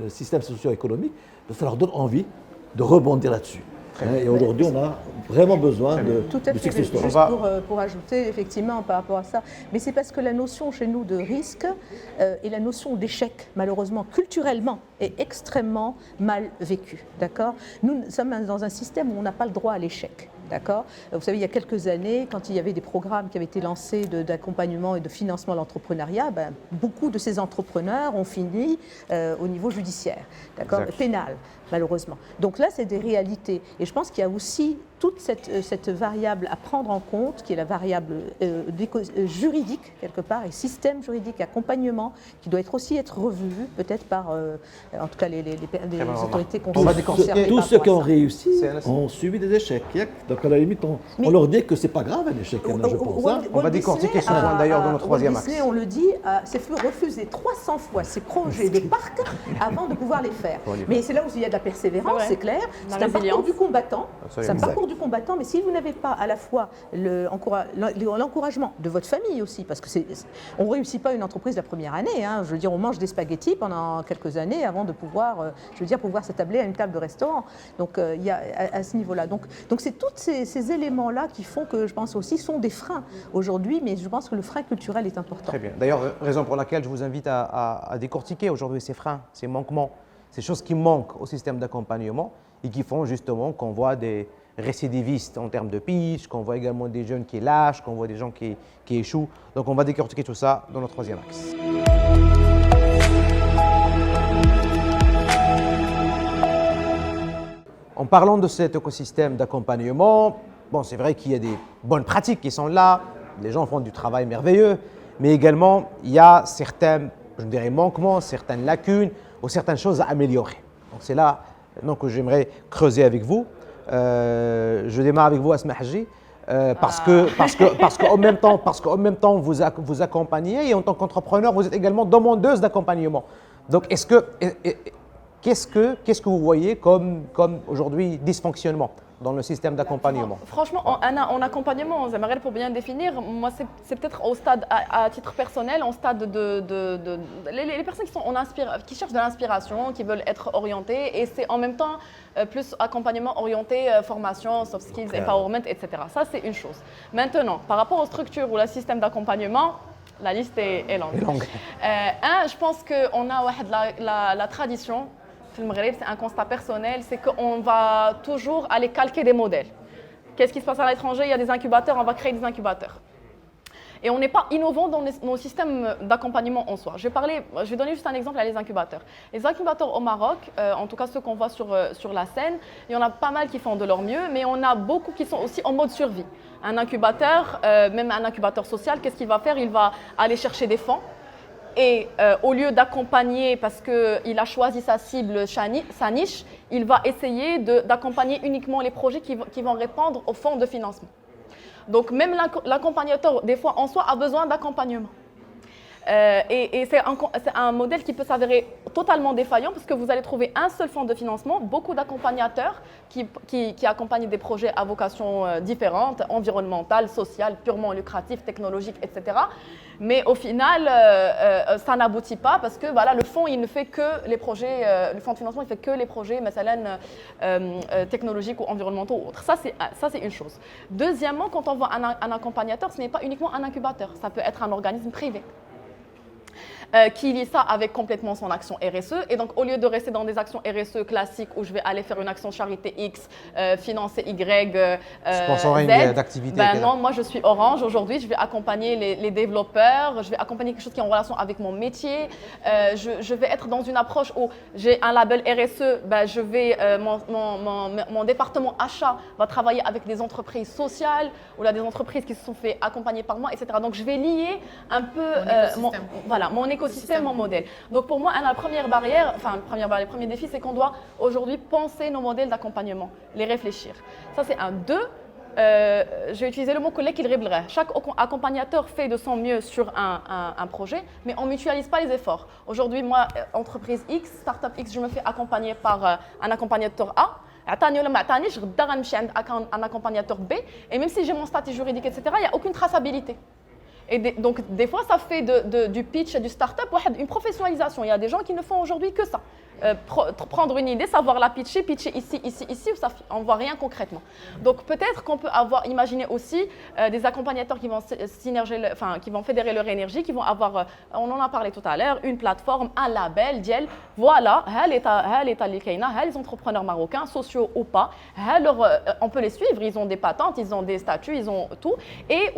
système socio-économique. Ça leur donne envie de rebondir là-dessus. Et aujourd'hui, on a vraiment besoin de Tout à fait, success story. juste pour ajouter effectivement par rapport à ça. Mais c'est parce que la notion chez nous de risque et la notion d'échec, malheureusement, culturellement, est extrêmement mal vécue. D'accord ? Nous sommes dans un système où on n'a pas le droit à l'échec. D'accord ? Vous savez, il y a quelques années, quand il y avait des programmes qui avaient été lancés d'accompagnement et de financement de l'entrepreneuriat, beaucoup de ces entrepreneurs ont fini au niveau judiciaire, d'accord ? Pénal, malheureusement. Donc là, c'est des réalités. Et je pense qu'il y a aussi toute cette variable à prendre en compte, qui est la variable juridique, quelque part, et système juridique, accompagnement, qui doit aussi être revu, peut-être par, en tout cas, les autorités concernées. Tous ceux qui ont réussi ont subi des échecs. Donc, à la limite, on leur dit que ce n'est pas grave un échec, je pense. On va décortiquer ce point d'ailleurs dans notre troisième axe. On le dit, s'est fait refuser 300 fois ces projets des parcs avant de pouvoir les faire. Mais c'est là où il y a de la persévérance, c'est clair. C'est un parcours du combattant. C'est un parcours du combattant, mais si vous n'avez pas à la fois l'encouragement de votre famille aussi, parce que on ne réussit pas une entreprise la première année. Hein. Je veux dire, on mange des spaghettis pendant quelques années avant de pouvoir, pouvoir s'attabler à une table de restaurant. Donc, il y a à ce niveau-là. Donc c'est tous ces éléments-là qui font que je pense aussi sont des freins aujourd'hui, mais je pense que le frein culturel est important. Très bien. D'ailleurs, raison pour laquelle je vous invite à décortiquer aujourd'hui ces freins, ces manquements, ces choses qui manquent au système d'accompagnement et qui font justement qu'on voit des récidivistes en termes de pitch, qu'on voit également des jeunes qui lâchent, qu'on voit des gens qui échouent. Donc on va décortiquer tout ça dans notre troisième axe. En parlant de cet écosystème d'accompagnement, bon, c'est vrai qu'il y a des bonnes pratiques qui sont là, les gens font du travail merveilleux, mais également il y a certains, je dirais, manquements, certaines lacunes ou certaines choses à améliorer. Donc c'est là maintenant que j'aimerais creuser avec vous. Je démarre avec vous, Asma Haji, parce qu'en même temps, vous accompagnez et en tant qu'entrepreneur, vous êtes également demandeuse d'accompagnement. Donc, qu'est-ce que vous voyez comme aujourd'hui dysfonctionnement dans le système d'accompagnement? Franchement, en accompagnement, Zamarel, pour bien définir, moi c'est peut-être au stade, à titre personnel, en stade les personnes qui cherchent de l'inspiration, qui veulent être orientées, et c'est en même temps plus accompagnement orienté, formation, soft skills, empowerment, etc. Ça, c'est une chose. Maintenant, par rapport aux structures ou le système d'accompagnement, la liste est longue. Je pense qu'on a la tradition. C'est un constat personnel, c'est qu'on va toujours aller calquer des modèles. Qu'est-ce qui se passe à l'étranger? Il y a des incubateurs, on va créer des incubateurs. Et on n'est pas innovant dans nos systèmes d'accompagnement en soi. Je vais donner juste un exemple à les incubateurs. Les incubateurs au Maroc, en tout cas ceux qu'on voit sur la scène, il y en a pas mal qui font de leur mieux, mais on a beaucoup qui sont aussi en mode survie. Un incubateur, même un incubateur social, qu'est-ce qu'il va faire? Il va aller chercher des fonds. Et au lieu d'accompagner, parce qu'il a choisi sa cible, sa niche, il va essayer d'accompagner uniquement les projets qui vont répondre aux fonds de financement. Donc même l'accompagnateur, des fois en soi, a besoin d'accompagnement. Et c'est un modèle qui peut s'avérer totalement défaillant parce que vous allez trouver un seul fonds de financement, beaucoup d'accompagnateurs qui accompagnent des projets à vocation différente, environnementale, sociale, purement lucrative, technologique, etc. Mais au final, ça n'aboutit pas parce que voilà, le fonds, il ne fait que les projets, le fonds de financement, il fait que les projets, technologiques ou environnementaux ou autres. Ça, c'est une chose. Deuxièmement, quand on voit un accompagnateur, ce n'est pas uniquement un incubateur, ça peut être un organisme privé. Qui lie ça avec complètement son action RSE. Et donc, au lieu de rester dans des actions RSE classiques où je vais aller faire une action charité X, financer Y, sponsoring Z, d'activité. Non, moi je suis Orange. Aujourd'hui, je vais accompagner les développeurs, je vais accompagner quelque chose qui est en relation avec mon métier. Je vais être dans une approche où j'ai un label RSE, mon département achat va travailler avec des entreprises sociales ou là, des entreprises qui se sont fait accompagner par moi, etc. Donc, je vais lier un peu mon écosystème, mon modèle. Donc pour moi, la première barrière, le premier défi, c'est qu'on doit aujourd'hui penser nos modèles d'accompagnement, les réfléchir. Ça, c'est un. 2, je vais utiliser le mot collègue qu'il réblerait. Chaque accompagnateur fait de son mieux sur un projet, mais on ne mutualise pas les efforts. Aujourd'hui, moi, entreprise X, startup X, je me fais accompagner par un accompagnateur A. Un accompagnateur B, et même si j'ai mon statut juridique, etc., il n'y a aucune traçabilité. Et donc, des fois, ça fait du pitch et du start-up une professionnalisation. Il y a des gens qui ne font aujourd'hui que ça. prendre une idée, savoir la pitcher ici, on ne voit rien concrètement. Donc peut-être qu'on peut imaginer aussi des accompagnateurs qui vont qui vont fédérer leur énergie, qui vont avoir, on en a parlé tout à l'heure, une plateforme, un label, diel, voilà, les entrepreneurs marocains, sociaux ou pas, on peut les suivre, ils ont des patentes, ils ont des statuts, ils ont tout. Et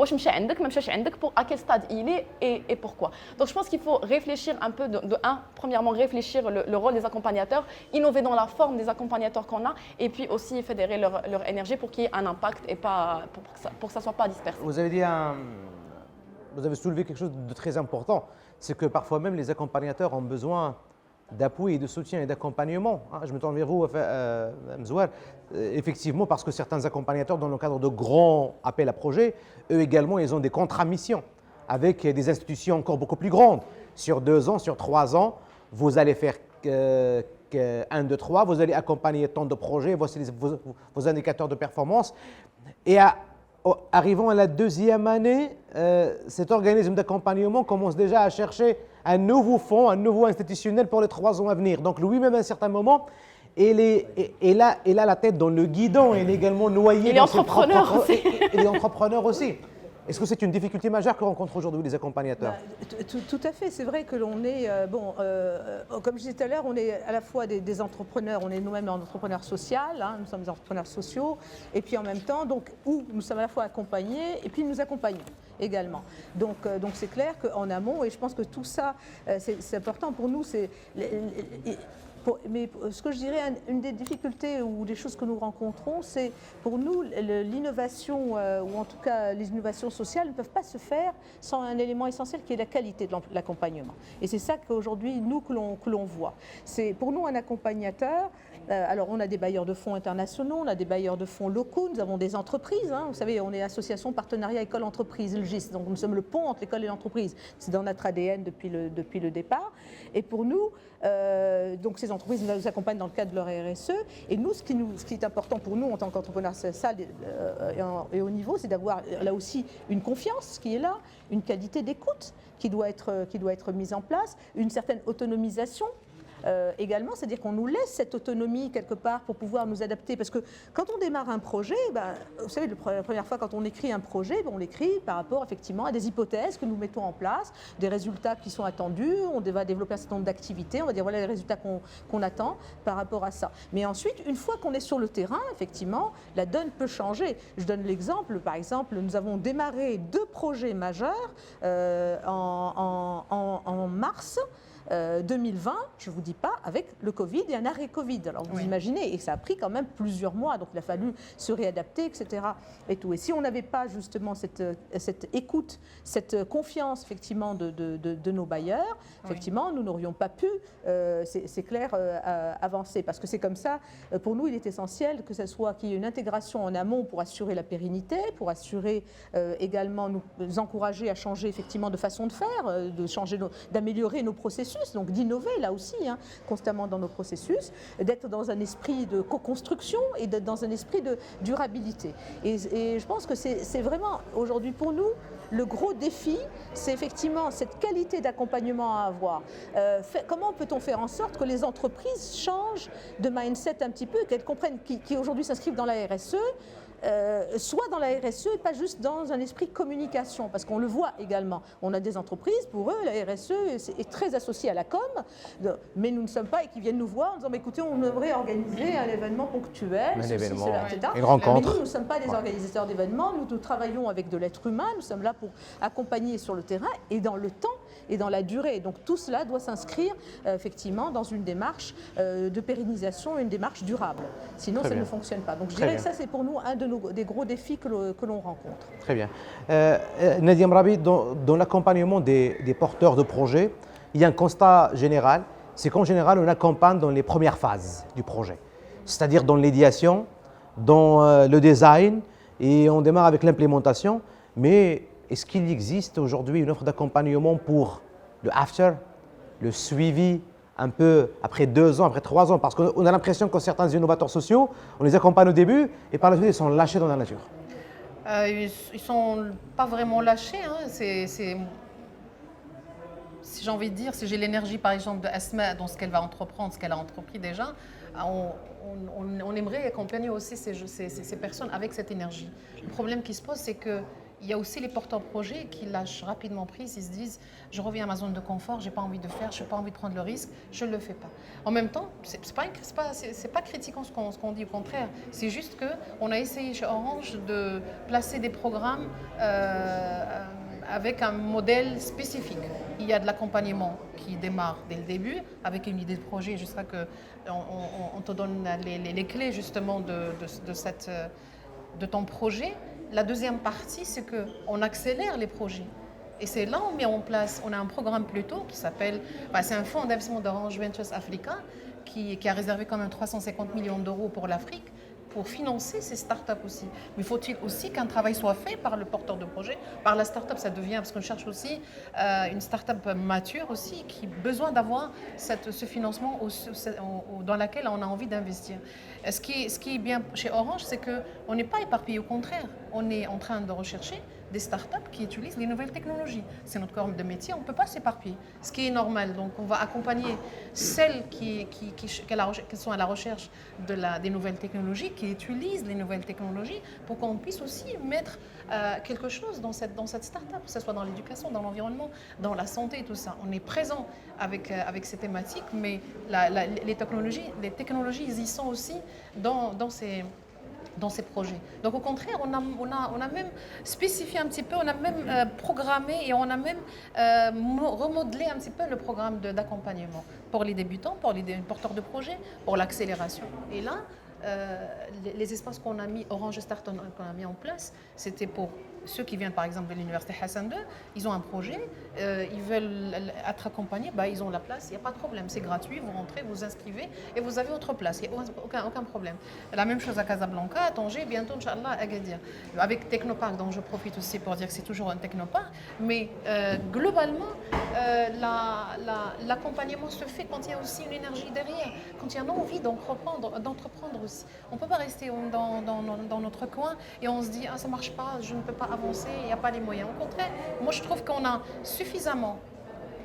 à quel stade il est et pourquoi. Donc je pense qu'il faut réfléchir un peu, premièrement réfléchir le rôle des accompagnateurs, innover dans la forme des accompagnateurs qu'on a et puis aussi fédérer leur énergie pour qu'il y ait un impact et pas, pour que ça ne soit pas dispersé. Vous avez soulevé quelque chose de très important, c'est que parfois même les accompagnateurs ont besoin d'appui et de soutien et d'accompagnement. Je me tourne vers vous, Mzouar. Effectivement, parce que certains accompagnateurs, dans le cadre de grands appels à projets, eux également, ils ont des contrats missions avec des institutions encore beaucoup plus grandes. Sur 2 ans, sur 3 ans, vous allez faire 1, 2, 3, vous allez accompagner tant de projets, voici vos indicateurs de performance. Et arrivant à la 2e année, cet organisme d'accompagnement commence déjà à chercher un nouveau fonds, un nouveau institutionnel pour les 3 ans à venir. Donc lui-même, à un certain moment, il a la tête dans le guidon, il est également noyé dans ses propres... aussi. Il est entrepreneur aussi. Est-ce que c'est une difficulté majeure que rencontrent aujourd'hui les accompagnateurs? Tout à fait, c'est vrai que l'on est, comme je disais tout à l'heure, on est à la fois des entrepreneurs, on est nous-mêmes un entrepreneur social, nous sommes des entrepreneurs sociaux, et puis en même temps, nous sommes à la fois accompagnés et puis nous accompagnons également. Donc c'est clair qu'en amont, et je pense que tout ça, c'est important pour nous, mais ce que je dirais, une des difficultés ou des choses que nous rencontrons, c'est pour nous l'innovation, ou en tout cas les innovations sociales ne peuvent pas se faire sans un élément essentiel qui est la qualité de l'accompagnement. Et c'est ça qu'aujourd'hui, nous, que l'on voit. C'est pour nous un accompagnateur. Alors on a des bailleurs de fonds internationaux, on a des bailleurs de fonds locaux, nous avons des entreprises. Vous savez, on est association partenariat école-entreprise, le GIS, donc nous sommes le pont entre l'école et l'entreprise. C'est dans notre ADN depuis le départ. Et pour nous, donc ces entreprises nous accompagnent dans le cadre de leur RSE. Et nous, ce qui est important pour nous en tant qu'entrepreneurs social et au niveau, c'est d'avoir là aussi une confiance qui est là, une qualité d'écoute qui doit être mise en place, une certaine autonomisation. Également, c'est-à-dire qu'on nous laisse cette autonomie quelque part pour pouvoir nous adapter. Parce que quand on démarre un projet, vous savez, la première fois quand on écrit un projet, on l'écrit par rapport effectivement à des hypothèses que nous mettons en place, des résultats qui sont attendus, on va développer un certain nombre d'activités, on va dire voilà les résultats qu'on attend par rapport à ça. Mais ensuite, une fois qu'on est sur le terrain, effectivement, la donne peut changer. Je donne l'exemple, par exemple, nous avons démarré 2 projets majeurs en mars 2020, je ne vous dis pas, avec le Covid et un arrêt Covid. Alors vous imaginez, et ça a pris quand même plusieurs mois, donc il a fallu se réadapter, etc. Et tout. Et si on n'avait pas justement cette écoute, cette confiance effectivement de nos bailleurs, effectivement, nous n'aurions pas pu, c'est clair, avancer. Parce que c'est comme ça, pour nous, il est essentiel que ce soit qu'il y ait une intégration en amont pour assurer la pérennité, pour assurer également nous encourager à changer effectivement de façon de faire, d'améliorer nos processus. Donc d'innover là aussi, constamment dans nos processus, d'être dans un esprit de co-construction et d'être dans un esprit de durabilité. Et je pense que c'est vraiment aujourd'hui pour nous le gros défi, c'est effectivement cette qualité d'accompagnement à avoir. Comment peut-on faire en sorte que les entreprises changent de mindset un petit peu, qu'elles comprennent, qui aujourd'hui s'inscrivent dans la RSE, soit dans la RSE et pas juste dans un esprit communication, parce qu'on le voit également. On a des entreprises, pour eux, la RSE est très associée à la com, mais nous ne sommes pas, et qui viennent nous voir en disant écoutez, on devrait organiser un événement ponctuel, une rencontre. Mais nous ne sommes pas des organisateurs d'événements, nous travaillons avec de l'être humain, nous sommes là pour accompagner sur le terrain et dans le temps et dans la durée. Donc tout cela doit s'inscrire effectivement dans une démarche de pérennisation, une démarche durable. Sinon, ça ne fonctionne pas. Donc je dirais que ça, c'est pour nous un des gros défis que l'on rencontre. Très bien. Nadia Mrabi, dans l'accompagnement des porteurs de projets, il y a un constat général, c'est qu'en général, on accompagne dans les premières phases du projet, c'est-à-dire dans l'idéation, dans le design, et on démarre avec l'implémentation. Mais est-ce qu'il existe aujourd'hui une offre d'accompagnement pour le after, le suivi un peu après 2 ans, après 3 ans? Parce qu'on a l'impression que certains innovateurs sociaux, on les accompagne au début et par la suite, ils sont lâchés dans la nature. Ils ne sont pas vraiment lâchés. si j'ai envie de dire, si j'ai l'énergie par exemple de Asma dans ce qu'elle va entreprendre, ce qu'elle a entrepris déjà, on aimerait accompagner aussi ces personnes avec cette énergie. Le problème qui se pose, c'est que il y a aussi les porteurs de projets qui lâchent rapidement prise, ils se disent je reviens à ma zone de confort, j'ai pas envie de faire, je n'ai pas envie de prendre le risque, je ne le fais pas. En même temps, c'est pas critiquant ce qu'on dit, au contraire, c'est juste qu'on a essayé chez Orange de placer des programmes avec un modèle spécifique. Il y a de l'accompagnement qui démarre dès le début avec une idée de projet jusqu'à que on te donne les clés justement de ton projet. La deuxième partie, c'est qu'on accélère les projets. Et c'est là qu'on met en place, on a un programme plutôt qui s'appelle, c'est un fonds d'investissement d'Orange Ventures Africa qui a réservé quand même 350 millions d'euros pour l'Afrique pour financer ces startups aussi. Mais faut-il aussi qu'un travail soit fait par le porteur de projet, par la startup, ça devient, parce qu'on cherche aussi une startup mature aussi qui a besoin d'avoir ce financement dans laquelle on a envie d'investir. Ce qui est bien chez Orange, c'est qu'on n'est pas éparpillé, au contraire. On est en train de rechercher des startups qui utilisent les nouvelles technologies. C'est notre corps de métier, on ne peut pas s'éparpiller, ce qui est normal. Donc on va accompagner celles qui sont à la recherche des nouvelles technologies, qui utilisent les nouvelles technologies, pour qu'on puisse aussi mettre quelque chose dans cette startup, que ce soit dans l'éducation, dans l'environnement, dans la santé et tout ça. On est présent avec ces thématiques, mais les technologies, ils y sont aussi dans ces projets. Donc au contraire, on a même spécifié un petit peu, on a même programmé et on a même remodelé un petit peu le programme d'accompagnement pour les débutants, pour les porteurs de projets, pour l'accélération. Et là, les espaces qu'on a mis, Orange Start qu'on a mis en place, c'était pour ceux qui viennent par exemple de l'université Hassan II, ils ont un projet, ils veulent être accompagnés, ils ont la place, il n'y a pas de problème, c'est gratuit, vous rentrez, vous inscrivez et vous avez votre place, il n'y a aucun problème. La même chose à Casablanca, à Tanger, bientôt, Inch'Allah, à Agadir. Avec Technopark, dont je profite aussi pour dire que c'est toujours un Technopark, mais globalement, l'accompagnement se fait quand il y a aussi une énergie derrière, quand il y a une envie d'entreprendre aussi. On ne peut pas rester dans notre coin et on se dit « ah ça ne marche pas, je ne peux pas avancer, il n'y a pas les moyens ». Au contraire, moi je trouve qu'on a suffisamment,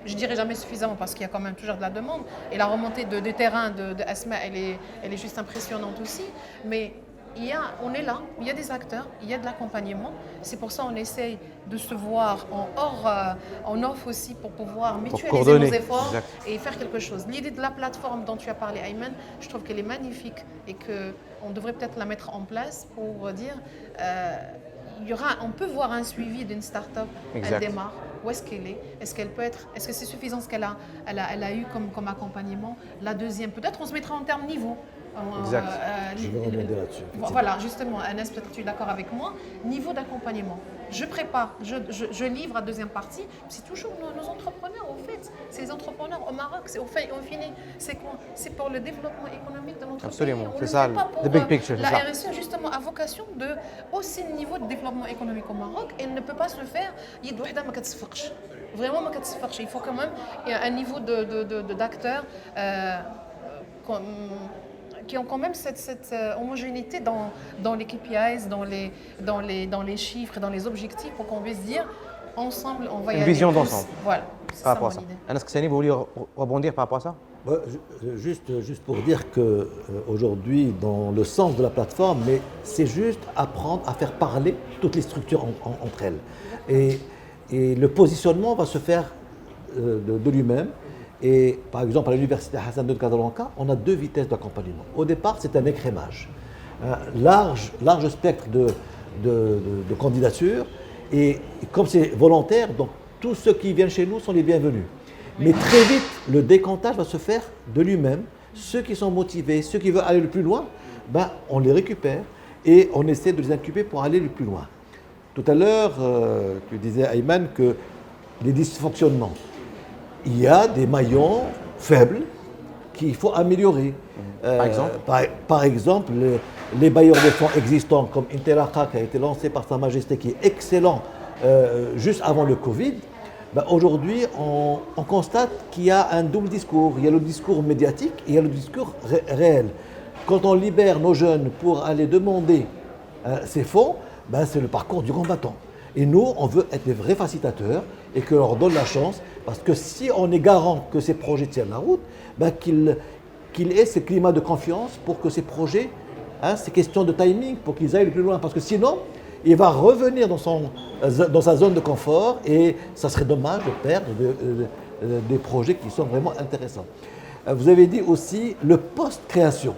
je dirais jamais suffisamment parce qu'il y a quand même toujours de la demande et la remontée de terrain de Asma, elle est juste impressionnante aussi, mais on est là, il y a des acteurs, il y a de l'accompagnement. C'est pour ça qu'on essaye de se voir en off aussi pour pouvoir mutualiser nos efforts et faire quelque chose. L'idée de la plateforme dont tu as parlé, Ayman, je trouve qu'elle est magnifique et qu'on devrait peut-être la mettre en place pour dire on peut voir un suivi d'une start-up, elle démarre, où est-ce qu'elle est, est-ce que c'est suffisant ce qu'elle a eu comme accompagnement. La deuxième, peut-être on se mettra en termes niveau. Exact. Je vais rebondir là-dessus. Voilà, justement, Anas, peut-être tu es d'accord avec moi. Niveau d'accompagnement, je prépare, je livre à deuxième partie. C'est toujours nos entrepreneurs, au fait. C'est les entrepreneurs au Maroc, c'est c'est quoi? C'est pour le développement économique de notre pays. Absolument, c'est ça, le big picture. La RSE, justement, a vocation de hausser le niveau de développement économique au Maroc et elle ne peut pas se le faire. Vraiment, il faut quand même un niveau d'acteurs qui ont quand même cette homogénéité dans les KPIs, dans les chiffres, dans les objectifs, pour qu'on puisse dire ensemble, on va y aller. Une vision d'ensemble. Voilà, c'est ça mon idée. Anas Kessani, vous vouliez rebondir par rapport à ça? Juste pour dire qu'aujourd'hui, dans le sens de la plateforme, mais c'est juste apprendre à faire parler toutes les structures entre elles. Et le positionnement va se faire de lui-même. Et par exemple, à l'université Hassan II de Casablanca, on a 2 vitesses d'accompagnement. Au départ, c'est un écrémage, un large spectre de candidatures. Et comme c'est volontaire, donc tous ceux qui viennent chez nous sont les bienvenus. Mais très vite, le décantage va se faire de lui-même. Ceux qui sont motivés, ceux qui veulent aller le plus loin, on les récupère et on essaie de les incuber pour aller le plus loin. Tout à l'heure, tu disais, Ayman, que les dysfonctionnements. Il y a des maillons faibles qu'il faut améliorer. Par exemple, les bailleurs de fonds existants comme Interaqa, qui a été lancé par Sa Majesté, qui est excellent juste avant le Covid, aujourd'hui, on constate qu'il y a un double discours. Il y a le discours médiatique et il y a le discours réel. Quand on libère nos jeunes pour aller demander ces fonds, c'est le parcours du combattant. Et nous, on veut être des vrais facilitateurs et qu'on leur donne la chance, parce que si on est garant que ces projets tiennent la route, ben qu'il ait ce climat de confiance pour que ces projets, c'est question de timing, pour qu'ils aillent le plus loin. Parce que sinon, il va revenir dans sa zone de confort et ça serait dommage de perdre des projets qui sont vraiment intéressants. Vous avez dit aussi le post-création.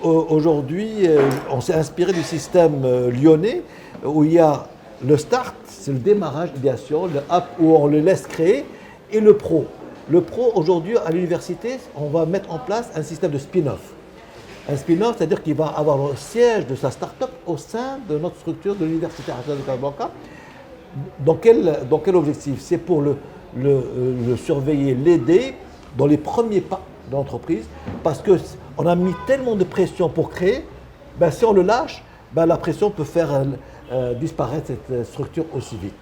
Aujourd'hui, on s'est inspiré du système lyonnais où il y a le start, c'est le démarrage, l'idéation, le up où on le laisse créer, et le pro. Le pro, aujourd'hui, à l'université, on va mettre en place un système de spin-off. Un spin-off, c'est-à-dire qu'il va avoir le siège de sa start-up au sein de notre structure de l'Université Hassan de Casablanca. Dans quel objectif? C'est pour le surveiller, l'aider dans les premiers pas de l'entreprise, parce qu'on a mis tellement de pression pour créer, si on le lâche, la pression peut faire disparaître cette structure aussi vite.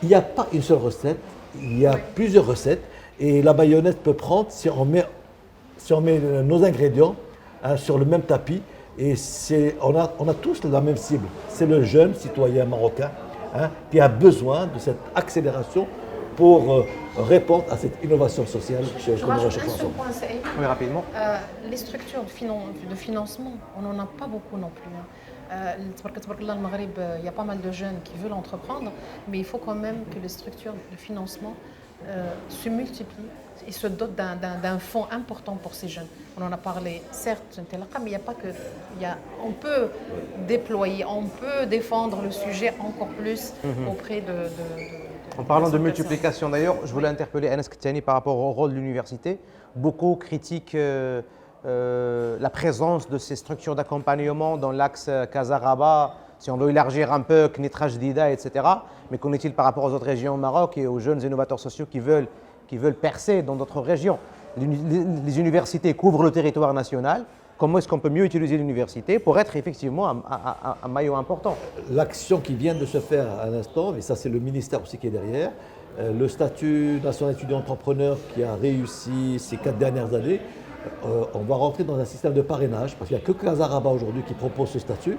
Il n'y a pas une seule recette, il y a plusieurs recettes, et la mayonnaise peut prendre si on met nos ingrédients sur le même tapis, et on a tous la même cible. C'est le jeune citoyen marocain qui a besoin de cette accélération pour répondre à cette innovation sociale chez Je rajoute un seul point, c'est Oui, rapidement. les structures de financement, on n'en a pas beaucoup non plus. Le Maghreb, il y a pas mal de jeunes qui veulent entreprendre, mais il faut quand même que les structures de financement se multiplient et se dotent d'un fonds important pour ces jeunes. On en a parlé, certes, mais il n'y a pas que... on peut déployer, on peut défendre le sujet encore plus auprès de en parlant de multiplication d'ailleurs, je voulais interpeller Anas Kettani par rapport au rôle de l'université. Beaucoup critiquent la présence de ces structures d'accompagnement dans l'axe Casa-Rabat, si on veut élargir un peu, Knitra Jdida, etc. Mais qu'en est-il par rapport aux autres régions au Maroc et aux jeunes innovateurs sociaux qui veulent percer dans d'autres régions? Les universités couvrent le territoire national. Comment est-ce qu'on peut mieux utiliser l'université pour être effectivement un maillon important? L'action qui vient de se faire à l'instant, et ça c'est le ministère aussi qui est derrière, le statut national étudiant entrepreneur qui a réussi ces 4 dernières années, on va rentrer dans un système de parrainage, parce qu'il n'y a que Casa-Rabat aujourd'hui qui propose ce statut.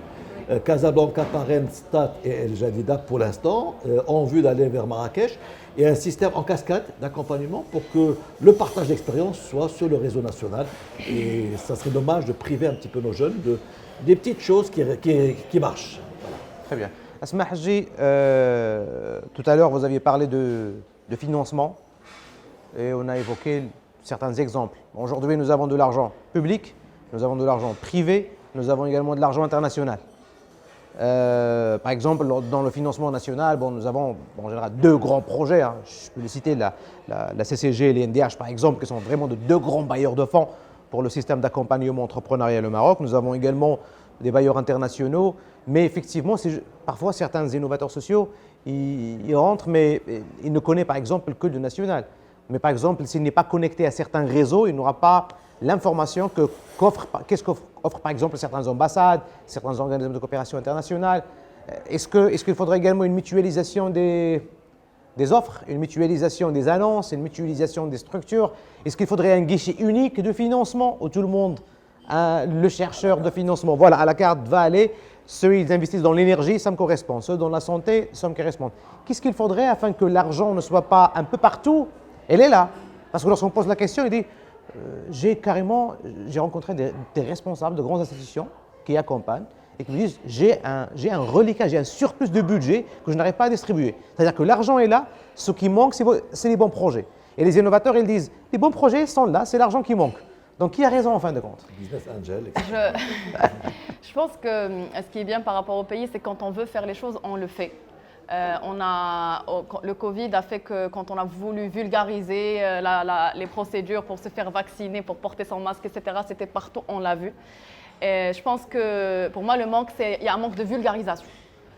Casablanca parraine Stade et El Jadida pour l'instant, en vue d'aller vers Marrakech, et un système en cascade d'accompagnement pour que le partage d'expérience soit sur le réseau national. Et ça serait dommage de priver un petit peu nos jeunes des petites choses qui marchent. Voilà. Très bien. Asma Hadji, tout à l'heure vous aviez parlé de financement et on a évoqué certains exemples. Aujourd'hui nous avons de l'argent public, nous avons de l'argent privé, nous avons également de l'argent international. Par exemple, dans le financement national, nous avons en général 2 grands projets. Je peux les citer, la CCG et les NDH par exemple, qui sont vraiment de 2 grands bailleurs de fonds pour le système d'accompagnement entrepreneurial au Maroc. Nous avons également des bailleurs internationaux, mais effectivement, parfois certains innovateurs sociaux, ils rentrent, mais ils ne connaissent par exemple que le national. Mais par exemple, s'il n'est pas connecté à certains réseaux, il n'aura pas l'information qu'est-ce qu'offrent par exemple certaines ambassades, certains organismes de coopération internationale. Est-ce qu'il faudrait également une mutualisation des offres, une mutualisation des annonces, une mutualisation des structures? Est-ce qu'il faudrait un guichet unique de financement où tout le monde, le chercheur de financement, voilà, à la carte va aller, ceux qui investissent dans l'énergie, ça me correspond, ceux dans la santé, ça me correspond. Qu'est-ce qu'il faudrait afin que l'argent ne soit pas un peu partout? Elle est là. Parce que lorsqu'on pose la question, il dit j'ai rencontré des responsables de grandes institutions qui accompagnent et qui me disent j'ai un reliquat, j'ai un surplus de budget que je n'arrive pas à distribuer. C'est-à-dire que l'argent est là, ce qui manque, c'est les bons projets. Et les innovateurs, ils disent les bons projets sont là, c'est l'argent qui manque. Donc qui a raison en fin de compte? Business Angel. Je pense que ce qui est bien par rapport au pays, c'est quand on veut faire les choses, on le fait. Le Covid a fait que quand on a voulu vulgariser les procédures pour se faire vacciner, pour porter son masque, etc., c'était partout, on l'a vu. Et je pense que pour moi, le manque, il y a un manque de vulgarisation.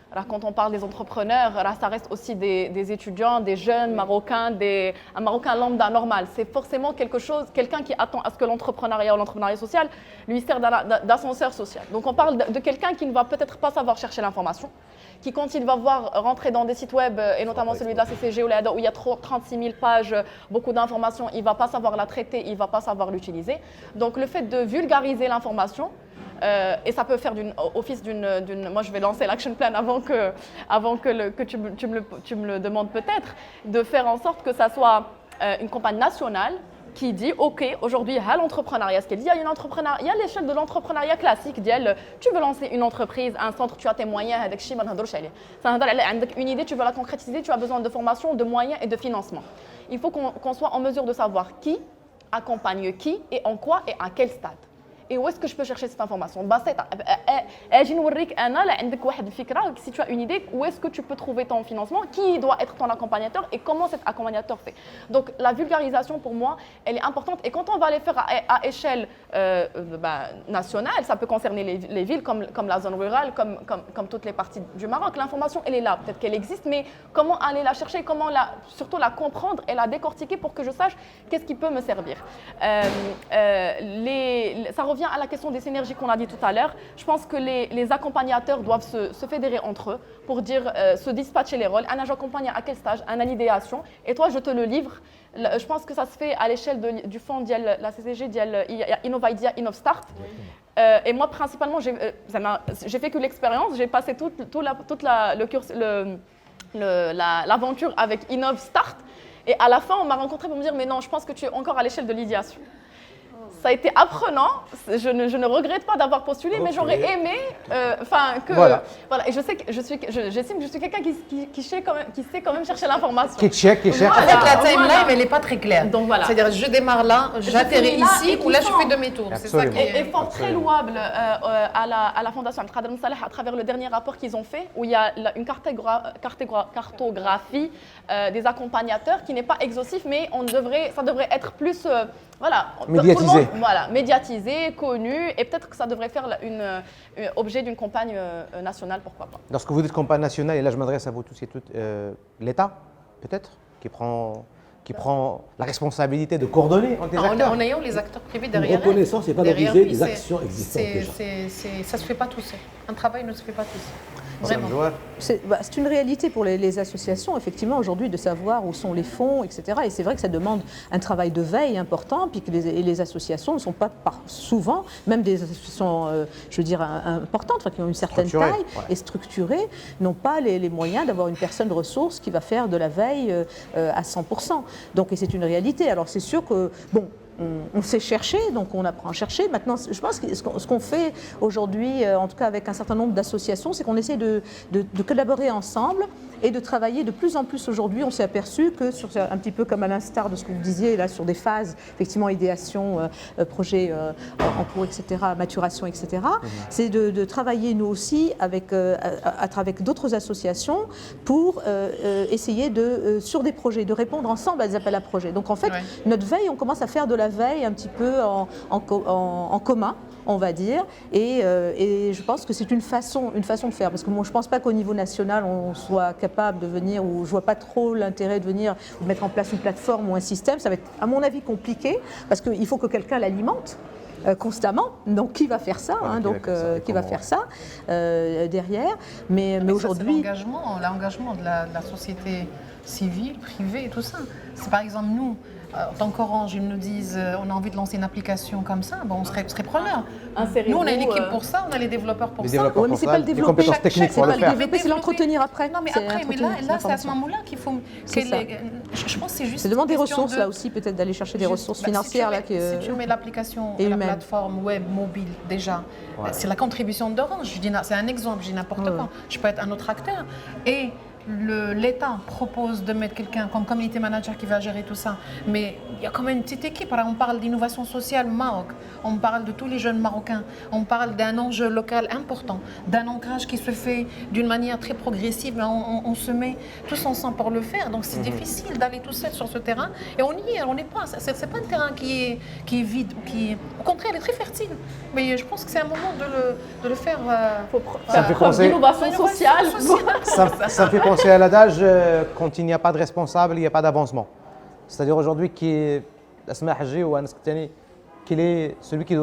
Alors, quand on parle des entrepreneurs, là, ça reste aussi des étudiants, des jeunes Marocains, un Marocain lambda normal. C'est forcément quelqu'un qui attend à ce que l'entrepreneuriat ou l'entrepreneuriat social lui sert d'ascenseur social. Donc on parle de quelqu'un qui ne va peut-être pas savoir chercher l'information, qui quand il va rentrer dans des sites web, et notamment celui de la CCG où il y a 36 000 pages, beaucoup d'informations, il ne va pas savoir la traiter, il ne va pas savoir l'utiliser. Donc le fait de vulgariser l'information, et ça peut faire office d'une... Moi, je vais lancer l'action plan avant que tu me le demandes peut-être, de faire en sorte que ça soit une campagne nationale qui dit ok, aujourd'hui, à l'entrepreneuriat, il y a l'échelle de l'entrepreneuriat classique, tu veux lancer une entreprise, un centre, tu as tes moyens, une idée, tu veux la concrétiser, tu as besoin de formation, de moyens et de financement. Il faut qu'on soit en mesure de savoir qui accompagne qui et en quoi et à quel stade. Et où est-ce que je peux chercher cette information? Si tu as une idée, où est-ce que tu peux trouver ton financement? Qui doit être ton accompagnateur et comment cet accompagnateur fait? Donc la vulgarisation pour moi, elle est importante. Et quand on va les faire à échelle nationale, ça peut concerner les villes comme la zone rurale, comme toutes les parties du Maroc. L'information, elle est là. Peut-être qu'elle existe, mais comment aller la chercher? Comment surtout la comprendre et la décortiquer pour que je sache qu'est-ce qui peut me servir? Ça revient à la question des synergies qu'on a dit tout à l'heure. Je pense que les accompagnateurs doivent se fédérer entre eux pour dire, se dispatcher les rôles. Un j'accompagne à quel stage? Un à l'idéation. Et toi, je te le livre. Je pense que ça se fait à l'échelle du fonds de la CCG, Innovidia, InnovStart. Et moi, principalement, j'ai fait que l'expérience. J'ai passé l'aventure avec InnovStart. Et à la fin, on m'a rencontré pour me dire, mais non, je pense que tu es encore à l'échelle de l'idéation. Ça a été apprenant, je ne regrette pas d'avoir postulé, mais j'aurais aimé Voilà, et je sais que j'estime que je suis quelqu'un qui sait quand même chercher l'information. Qui check. En fait, la timeline, elle n'est pas très claire. Donc voilà. C'est-à-dire, je démarre là, j'atterris ici, ou là, je fais demi-tour. C'est ça qui est... Effort très louable à la Fondation Al-Qadr Ben Saleh à travers le dernier rapport qu'ils ont fait, où il y a une cartographie des accompagnateurs qui n'est pas exhaustif, mais ça devrait être plus... médiatisé. Médiatisé, connu, et peut-être que ça devrait faire objet d'une campagne nationale, pourquoi pas. Lorsque vous dites campagne nationale, et là je m'adresse à vous tous et toutes, l'État, peut-être, qui prend la responsabilité de coordonner entre les acteurs. En ayant les acteurs privés derrière. Une reconnaissance et valoriser les actions existantes déjà. Ça ne se fait pas tout seul. Un travail ne se fait pas tout seul. Vraiment. C'est une réalité pour les associations, effectivement, aujourd'hui, de savoir où sont les fonds, etc. Et c'est vrai que ça demande un travail de veille important, puis que les associations ne sont pas souvent, même des associations, importantes, qui ont une certaine taille et structurées, n'ont pas les moyens d'avoir une personne ressource qui va faire de la veille à 100%. Donc, et c'est une réalité. Alors, c'est sûr que, on sait chercher, donc on apprend à chercher. Maintenant, je pense que ce qu'on fait aujourd'hui, en tout cas avec un certain nombre d'associations, c'est qu'on essaie de collaborer ensemble et de travailler de plus en plus aujourd'hui. On s'est aperçu que, un petit peu comme à l'instar de ce que vous disiez, là, sur des phases, effectivement, idéation, projet en cours, etc., maturation, etc., c'est de travailler nous aussi avec d'autres associations pour essayer sur des projets, de répondre ensemble à des appels à projets. Donc en fait, notre veille, on commence à faire de la veille un petit peu en commun, on va dire, et je pense que c'est une façon de faire, parce que moi je ne pense pas qu'au niveau national on soit capable de venir, ou je ne vois pas trop l'intérêt de venir ou de mettre en place une plateforme ou un système. Ça va être à mon avis compliqué, parce qu'il faut que quelqu'un l'alimente constamment, donc qui va faire ça, qui va faire ça derrière, mais aujourd'hui... L'engagement de la société civile, privée et tout ça, c'est par exemple nous, en tant qu'Orange, ils nous disent on a envie de lancer une application comme ça, on serait preneurs. Nous, on a une équipe pour ça, on a et l'État propose de mettre quelqu'un comme community manager qui va gérer tout ça, mais il y a quand même une petite équipe. Alors, on parle d'innovation sociale au Maroc, on parle de tous les jeunes Marocains, on parle d'un enjeu local important, d'un ancrage qui se fait d'une manière très progressive. On se met tous ensemble pour le faire, donc c'est difficile d'aller tout seul sur ce terrain, et on y est, on n'est pas. C'est pas un terrain qui est vide, au contraire, il est très fertile. Mais je pense que c'est un moment de le faire. Ça me fait penser l'innovation sociale. Ça me fait penser à l'adage. Quand il n'y a pas de responsable, il n'y a pas d'avancement. C'est-à-dire aujourd'hui, qui est celui qui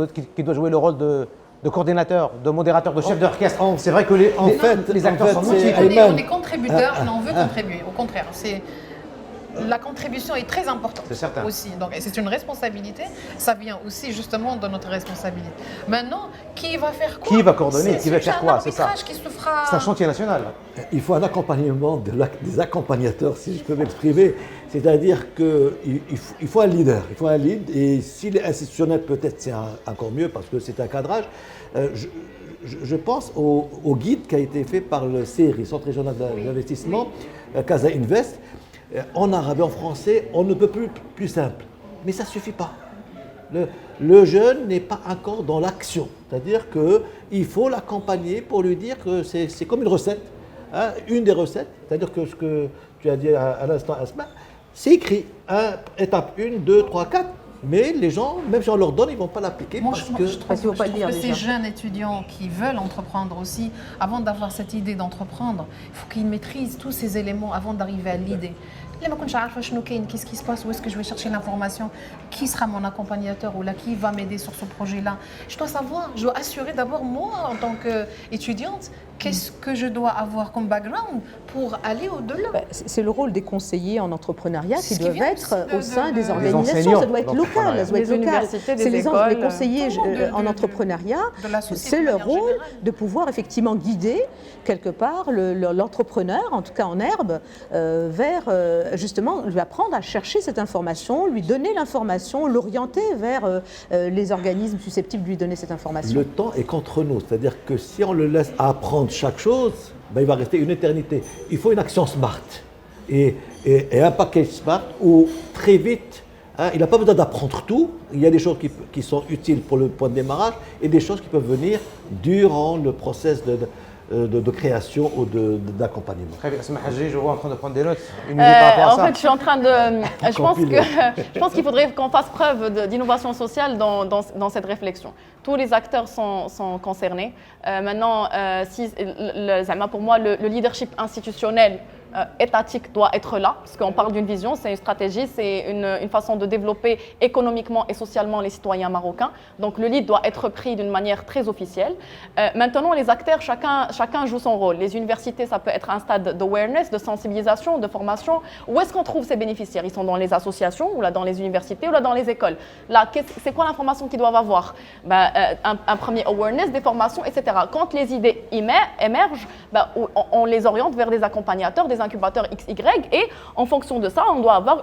doit jouer le rôle de coordinateur, de modérateur, de chef d'orchestre. C'est vrai que les acteurs sont motivés. On est contributeurs, on veut contribuer. Au contraire, la contribution est très importante. C'est certain. Aussi. Donc, c'est une responsabilité. Ça vient aussi justement de notre responsabilité. Maintenant, qui va faire quoi? Qui va coordonner? Qui va faire quoi? C'est ça. Qui se fera... C'est un chantier national. Il faut un accompagnement des accompagnateurs, si je peux m'exprimer. C'est-à-dire qu'il faut un leader, il faut un lead. Et s'il est institutionnel, peut-être c'est encore mieux parce que c'est un cadrage. Je pense au guide qui a été fait par le CRI, Centre régional d'investissement, Casa Invest. En arabe et en français, on ne peut plus simple. Mais ça ne suffit pas. Le jeune n'est pas encore dans l'action. C'est-à-dire qu'il faut l'accompagner pour lui dire que c'est comme une recette. Hein, une des recettes, c'est-à-dire que ce que tu as dit à l'instant, Asma, c'est écrit. Étape 1, 2, 3, 4. Mais les gens, même si on leur donne, ils ne vont pas l'appliquer Moi, parce je que... trouve que ces jeunes étudiants qui veulent entreprendre aussi, avant d'avoir cette idée d'entreprendre, il faut qu'ils maîtrisent tous ces éléments avant d'arriver à l'idée. Qu'est-ce qui se passe, où est-ce que je vais chercher l'information, qui sera mon accompagnateur ou là, qui va m'aider sur ce projet-là. Je dois savoir, je dois assurer d'abord moi en tant qu'étudiante, qu'est-ce que je dois avoir comme background pour aller au-delà. C'est le rôle des conseillers en entrepreneuriat qui doivent être au sein des des organisations. Ça doit être enseignants local. Ça doit être des local. universités, des C'est écoles. les conseillers en entrepreneuriat. C'est leur rôle de pouvoir effectivement guider quelque part l'entrepreneur, en tout cas en herbe, vers justement lui apprendre à chercher cette information, lui donner l'information, l'orienter vers les organismes susceptibles de lui donner cette information. Le temps est contre nous, c'est-à-dire que si on le laisse apprendre chaque chose, ben il va rester une éternité. Il faut une action smart et un package smart où très vite, hein, il n'a pas besoin d'apprendre tout. Il y a des choses qui sont utiles pour le point de démarrage et des choses qui peuvent venir durant le process de création ou d'accompagnement. Très bien. Asma Haji, je vois en train de prendre des notes. Une minute par rapport à ça. En fait, je suis en train de... je pense qu'il faudrait qu'on fasse preuve d'innovation sociale dans cette réflexion. Tous les acteurs sont concernés. Maintenant, pour moi, le leadership institutionnel étatique doit être là, parce qu'on parle d'une vision, c'est une stratégie, c'est une façon de développer économiquement et socialement les citoyens marocains. Donc le lead doit être pris d'une manière très officielle. Maintenant, les acteurs, chacun joue son rôle. Les universités, ça peut être un stade d'awareness, de sensibilisation, de formation. Où est-ce qu'on trouve ces bénéficiaires? Ils sont dans les associations, ou là dans les universités, ou là dans les écoles. Là, c'est quoi l'information qu'ils doivent avoir? Un premier awareness, des formations, etc. Quand les idées émergent, on les oriente vers des accompagnateurs, des incubateurs XY, et en fonction de ça, on doit avoir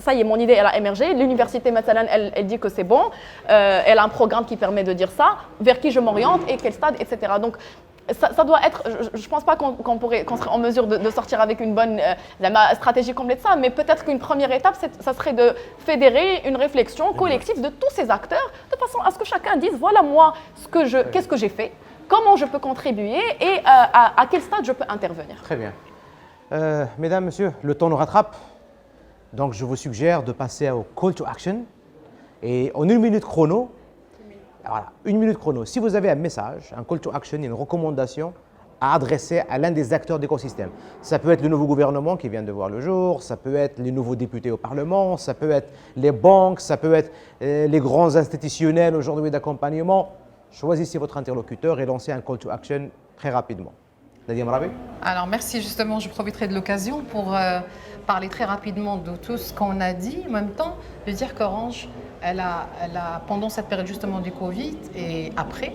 ça y est, mon idée elle a émergé, l'université elle dit que c'est bon, elle a un programme qui permet de dire ça, vers qui je m'oriente et quel stade, etc. Donc ça doit être, je ne pense pas qu'on serait en mesure de sortir avec une bonne stratégie complète de ça, mais peut-être qu'une première étape, ça serait de fédérer une réflexion collective de tous ces acteurs, de façon à ce que chacun dise, voilà moi, qu'est-ce que j'ai fait, comment je peux contribuer et à quel stade je peux intervenir. Très bien. Mesdames, messieurs, le temps nous rattrape. Donc, je vous suggère de passer au call to action. Et en 1 minute chrono, voilà, 1 minute chrono. Si vous avez un message, un call to action, une recommandation à adresser à l'un des acteurs d'écosystème. Ça peut être le nouveau gouvernement qui vient de voir le jour, ça peut être les nouveaux députés au Parlement, ça peut être les banques, ça peut être les grands institutionnels aujourd'hui d'accompagnement. Choisissez votre interlocuteur et lancez un call to action très rapidement. Nadia Mrabi. Alors merci, justement, je profiterai de l'occasion pour parler très rapidement de tout ce qu'on a dit, en même temps de dire qu'Orange, elle a, pendant cette période justement du Covid et après,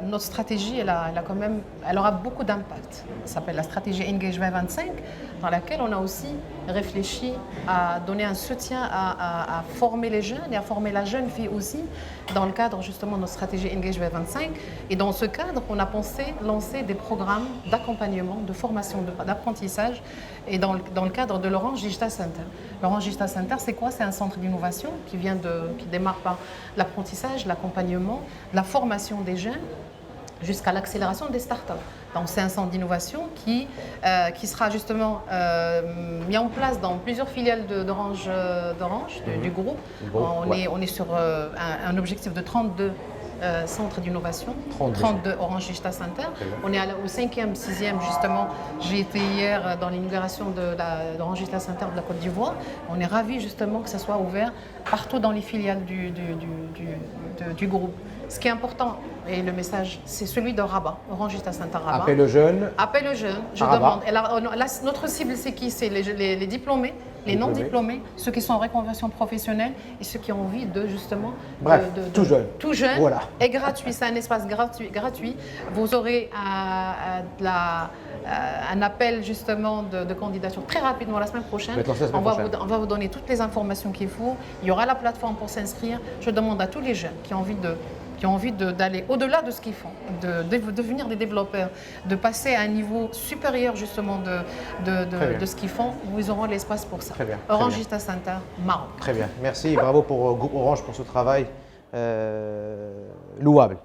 notre stratégie, elle aura beaucoup d'impact. Ça s'appelle la stratégie Engage 2025, dans laquelle on a aussi réfléchi à donner un soutien à former les jeunes et à former la jeune fille aussi, dans le cadre justement de notre stratégie Engage 2025. Et dans ce cadre, on a pensé lancer des programmes d'accompagnement, de formation, d'apprentissage, et dans le cadre de l'Orange Digital Center. L'Orange Digital Center, c'est quoi? C'est un centre d'innovation qui démarre par l'apprentissage, l'accompagnement, la formation des jeunes, jusqu'à l'accélération des startups. Donc c'est un centre d'innovation qui sera justement mis en place dans plusieurs filiales d'Orange, du groupe. On est sur un objectif de 32 centres d'innovation, 32. 32 Orange Digital Center. On est au 5e, 6e justement. J'ai été hier dans l'inauguration de l'Orange Digital Center de la Côte d'Ivoire. On est ravis justement que ça soit ouvert partout dans les filiales du groupe. Ce qui est important, et le message, c'est celui de Rabat, Orange Digital Center Rabat. Appel aux jeunes. Appel aux jeunes, je demande. Et là, notre cible, c'est qui? C'est les diplômés, les non-diplômés, ceux qui sont en reconversion professionnelle et ceux qui ont envie de justement… Bref, tout jeune. Tout jeune Voilà. et gratuit. C'est un espace gratuit. Vous aurez un appel justement de candidature très rapidement la semaine prochaine. On va vous donner toutes les informations qu'il faut. Il y aura la plateforme pour s'inscrire. Je demande à tous les jeunes qui ont envie d'aller au-delà de ce qu'ils font, de devenir des développeurs, de passer à un niveau supérieur justement de ce qu'ils font, ils auront l'espace pour ça. Très bien. Orange Digital Center, Maroc. Très bien. Merci. Bravo pour Groupe Orange pour ce travail louable.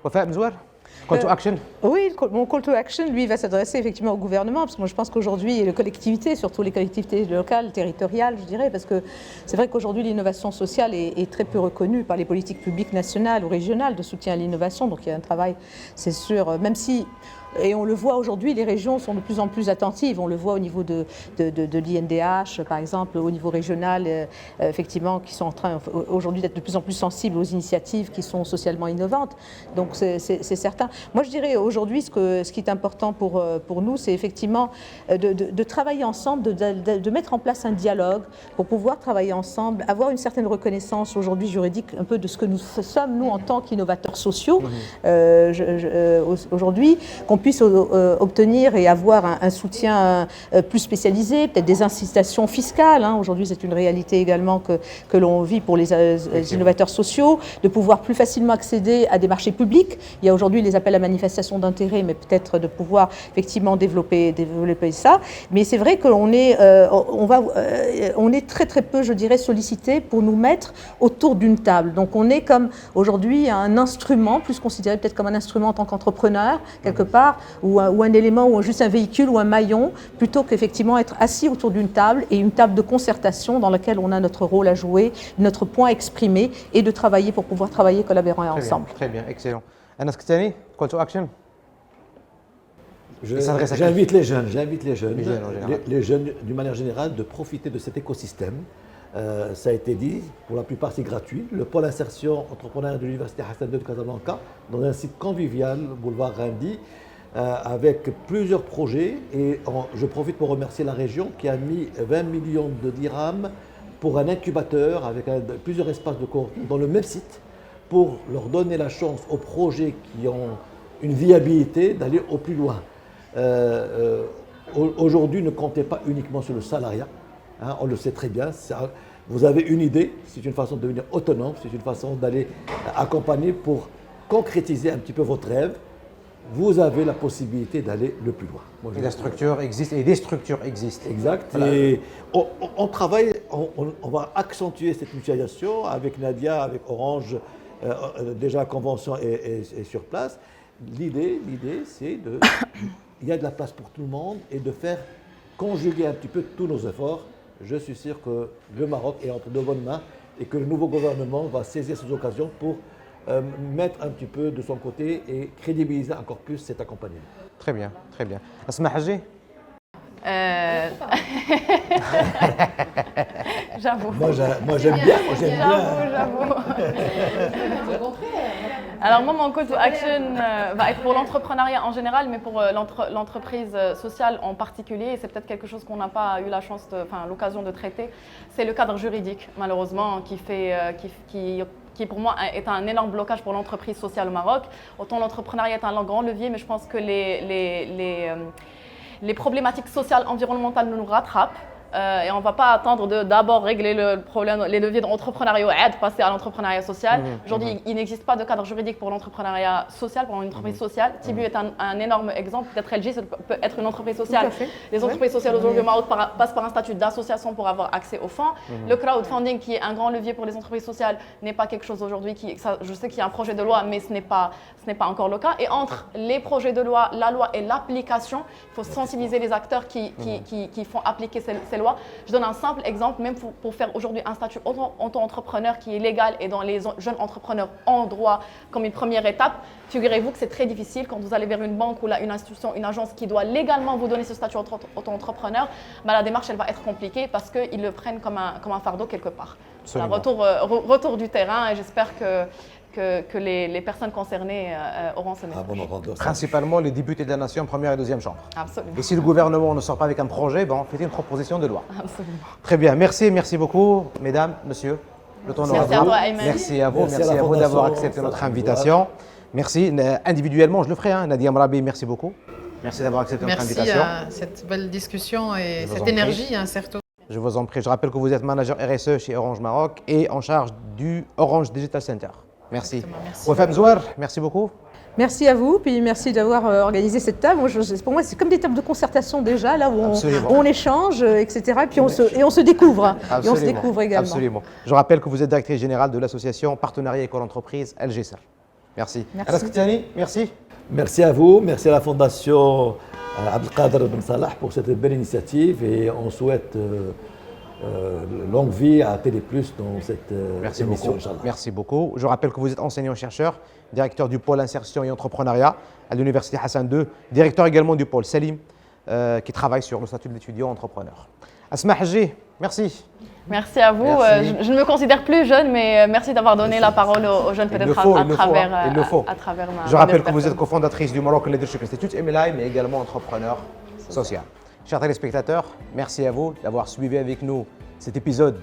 Wafa Mzouar, call to action. Oui, mon call to action, lui, va s'adresser effectivement au gouvernement, parce que moi je pense qu'aujourd'hui, les collectivités, surtout les collectivités locales, territoriales, je dirais, parce que c'est vrai qu'aujourd'hui l'innovation sociale est très peu reconnue par les politiques publiques nationales ou régionales de soutien à l'innovation, donc il y a un travail, c'est sûr, même si… Et on le voit aujourd'hui, les régions sont de plus en plus attentives. On le voit au niveau de l'INDH, par exemple, au niveau régional, effectivement, qui sont en train aujourd'hui d'être de plus en plus sensibles aux initiatives qui sont socialement innovantes. Donc c'est certain. Moi, je dirais aujourd'hui, ce qui est important pour nous, c'est effectivement de travailler ensemble, de mettre en place un dialogue pour pouvoir travailler ensemble, avoir une certaine reconnaissance aujourd'hui juridique un peu de ce que nous sommes, nous, en tant qu'innovateurs sociaux. Aujourd'hui, qu'on puisse obtenir et avoir un soutien plus spécialisé, peut-être des incitations fiscales. Aujourd'hui, c'est une réalité également que l'on vit pour les innovateurs sociaux, de pouvoir plus facilement accéder à des marchés publics. Il y a aujourd'hui les appels à manifestation d'intérêt, mais peut-être de pouvoir effectivement développer ça. Mais c'est vrai qu'on est, on est très très peu, je dirais, sollicité pour nous mettre autour d'une table. Donc on est comme aujourd'hui un instrument, plus considéré peut-être comme un instrument en tant qu'entrepreneur, quelque part, ou un élément, ou juste un véhicule, ou un maillon, plutôt qu'effectivement être assis autour d'une table, et une table de concertation dans laquelle on a notre rôle à jouer, notre point à exprimer, et de travailler pour pouvoir travailler, collaborer ensemble. Très bien, excellent. Anas Ktani, call to action. J'invite les jeunes, les jeunes d'une manière générale, de profiter de cet écosystème. Ça a été dit, pour la plupart c'est gratuit. Le pôle insertion entrepreneuriat de l'Université Hassan II de Casablanca, dans un site convivial, boulevard Rindy, avec plusieurs projets. Et je profite pour remercier la région qui a mis 20 millions de dirhams pour un incubateur avec plusieurs espaces de coworking dans le même site, pour leur donner la chance aux projets qui ont une viabilité d'aller au plus loin. Aujourd'hui, ne comptez pas uniquement sur le salariat. On le sait très bien, vous avez une idée, c'est une façon de devenir autonome, c'est une façon d'aller accompagner pour concrétiser un petit peu votre rêve. Vous avez la possibilité d'aller le plus loin. Et la structure existe, et des structures existent. Exact. Voilà. Et on travaille, on va accentuer cette mutualisation avec Nadia, avec Orange, déjà la convention est sur place. L'idée, c'est il y a de la place pour tout le monde et de faire conjuguer un petit peu tous nos efforts. Je suis sûr que le Maroc est entre de bonnes mains et que le nouveau gouvernement va saisir ces occasions pour mettre un petit peu de son côté et crédibiliser encore plus cet accompagnement. Très bien, très bien. Asma Haji. J'avoue. Moi j'aime bien. J'avoue. Alors moi, mon call to action va être pour l'entrepreneuriat en général, mais pour l'entreprise sociale en particulier. Et c'est peut-être quelque chose qu'on n'a pas eu l'occasion de traiter. C'est le cadre juridique, malheureusement, qui pour moi est un énorme blocage pour l'entreprise sociale au Maroc. Autant l'entrepreneuriat est un grand levier, mais je pense que les problématiques sociales, environnementales nous rattrapent. Et on ne va pas attendre d'abord régler le problème, les leviers d'entrepreneuriat, passer à l'entrepreneuriat social. Aujourd'hui, il n'existe pas de cadre juridique pour l'entrepreneuriat social, pour une entreprise sociale. Tibu est un énorme exemple. Peut-être LG peut être une entreprise sociale. Les entreprises sociales aujourd'hui au Maroc passent par un statut d'association pour avoir accès aux fonds. Le crowdfunding, qui est un grand levier pour les entreprises sociales, n'est pas quelque chose aujourd'hui je sais qu'il y a un projet de loi, mais ce n'est pas encore le cas. Et entre les projets de loi, la loi et l'application, il faut sensibiliser les acteurs qui font appliquer ces lois. Je donne un simple exemple, même pour faire aujourd'hui un statut auto-entrepreneur qui est légal et dont les jeunes entrepreneurs ont droit comme une première étape. Figurez-vous que c'est très difficile quand vous allez vers une banque ou là, une institution, une agence qui doit légalement vous donner ce statut auto-entrepreneur. La démarche elle va être compliquée parce qu'ils le prennent comme un fardeau quelque part. Voilà, retour du terrain et j'espère que les personnes concernées auront ce message. Principalement les députés de la nation, première et deuxième chambre. Absolument. Et si le gouvernement ne sort pas avec un projet, faites une proposition de loi. Absolument. Très bien, merci beaucoup, mesdames, messieurs. Le temps Merci à toi, Ayman. Merci à vous, Merci merci à la à vous d'avoir Fondation accepté notre Salah invitation. Merci. Individuellement, je le ferai. Nadia Mrabi, merci beaucoup. Merci d'avoir accepté notre Merci invitation. à cette belle discussion et Je vous en cette prie. énergie, surtout. Je vous en prie. Je rappelle que vous êtes manager RSE chez Orange Maroc et en charge du Orange Digital Center. Merci. Exactement, merci. Wafam Zouar, merci beaucoup. Merci à vous, puis merci d'avoir organisé cette table. Pour moi, c'est comme des tables de concertation déjà, là où on échange, etc. Puis on se découvre. Et on se découvre également. Absolument. Je rappelle que vous êtes directrice générale de l'association Partenariat École-Entreprise LGSR. Merci. Merci. Anas Ktani, merci. Merci à vous, merci à la Fondation Abdelkader Ben Salah pour cette belle initiative et on souhaite longue vie à Télé Plus dans cette Merci émission, beaucoup. Inch'Allah. Merci beaucoup. Je rappelle que vous êtes enseignant-chercheur, directeur du pôle insertion et entrepreneuriat à l'Université Hassan II, directeur également du pôle Salim, qui travaille sur le statut de l'étudiant entrepreneur. Asma Haji, merci. Merci à vous. Merci. Je ne me considère plus jeune, mais merci d'avoir donné la parole aux jeunes peut-être à travers ma Je rappelle que personne. vous êtes cofondatrice du Moroccan Leadership Institute, MLI, mais également entrepreneur social. Chers téléspectateurs, merci à vous d'avoir suivi avec nous cet épisode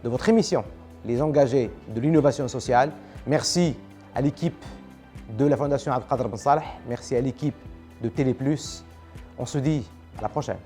de votre émission, Les engagés de l'innovation sociale. Merci à l'équipe de la Fondation Abdelkader Ben Salah. Merci à l'équipe de Télé Plus. On se dit à la prochaine.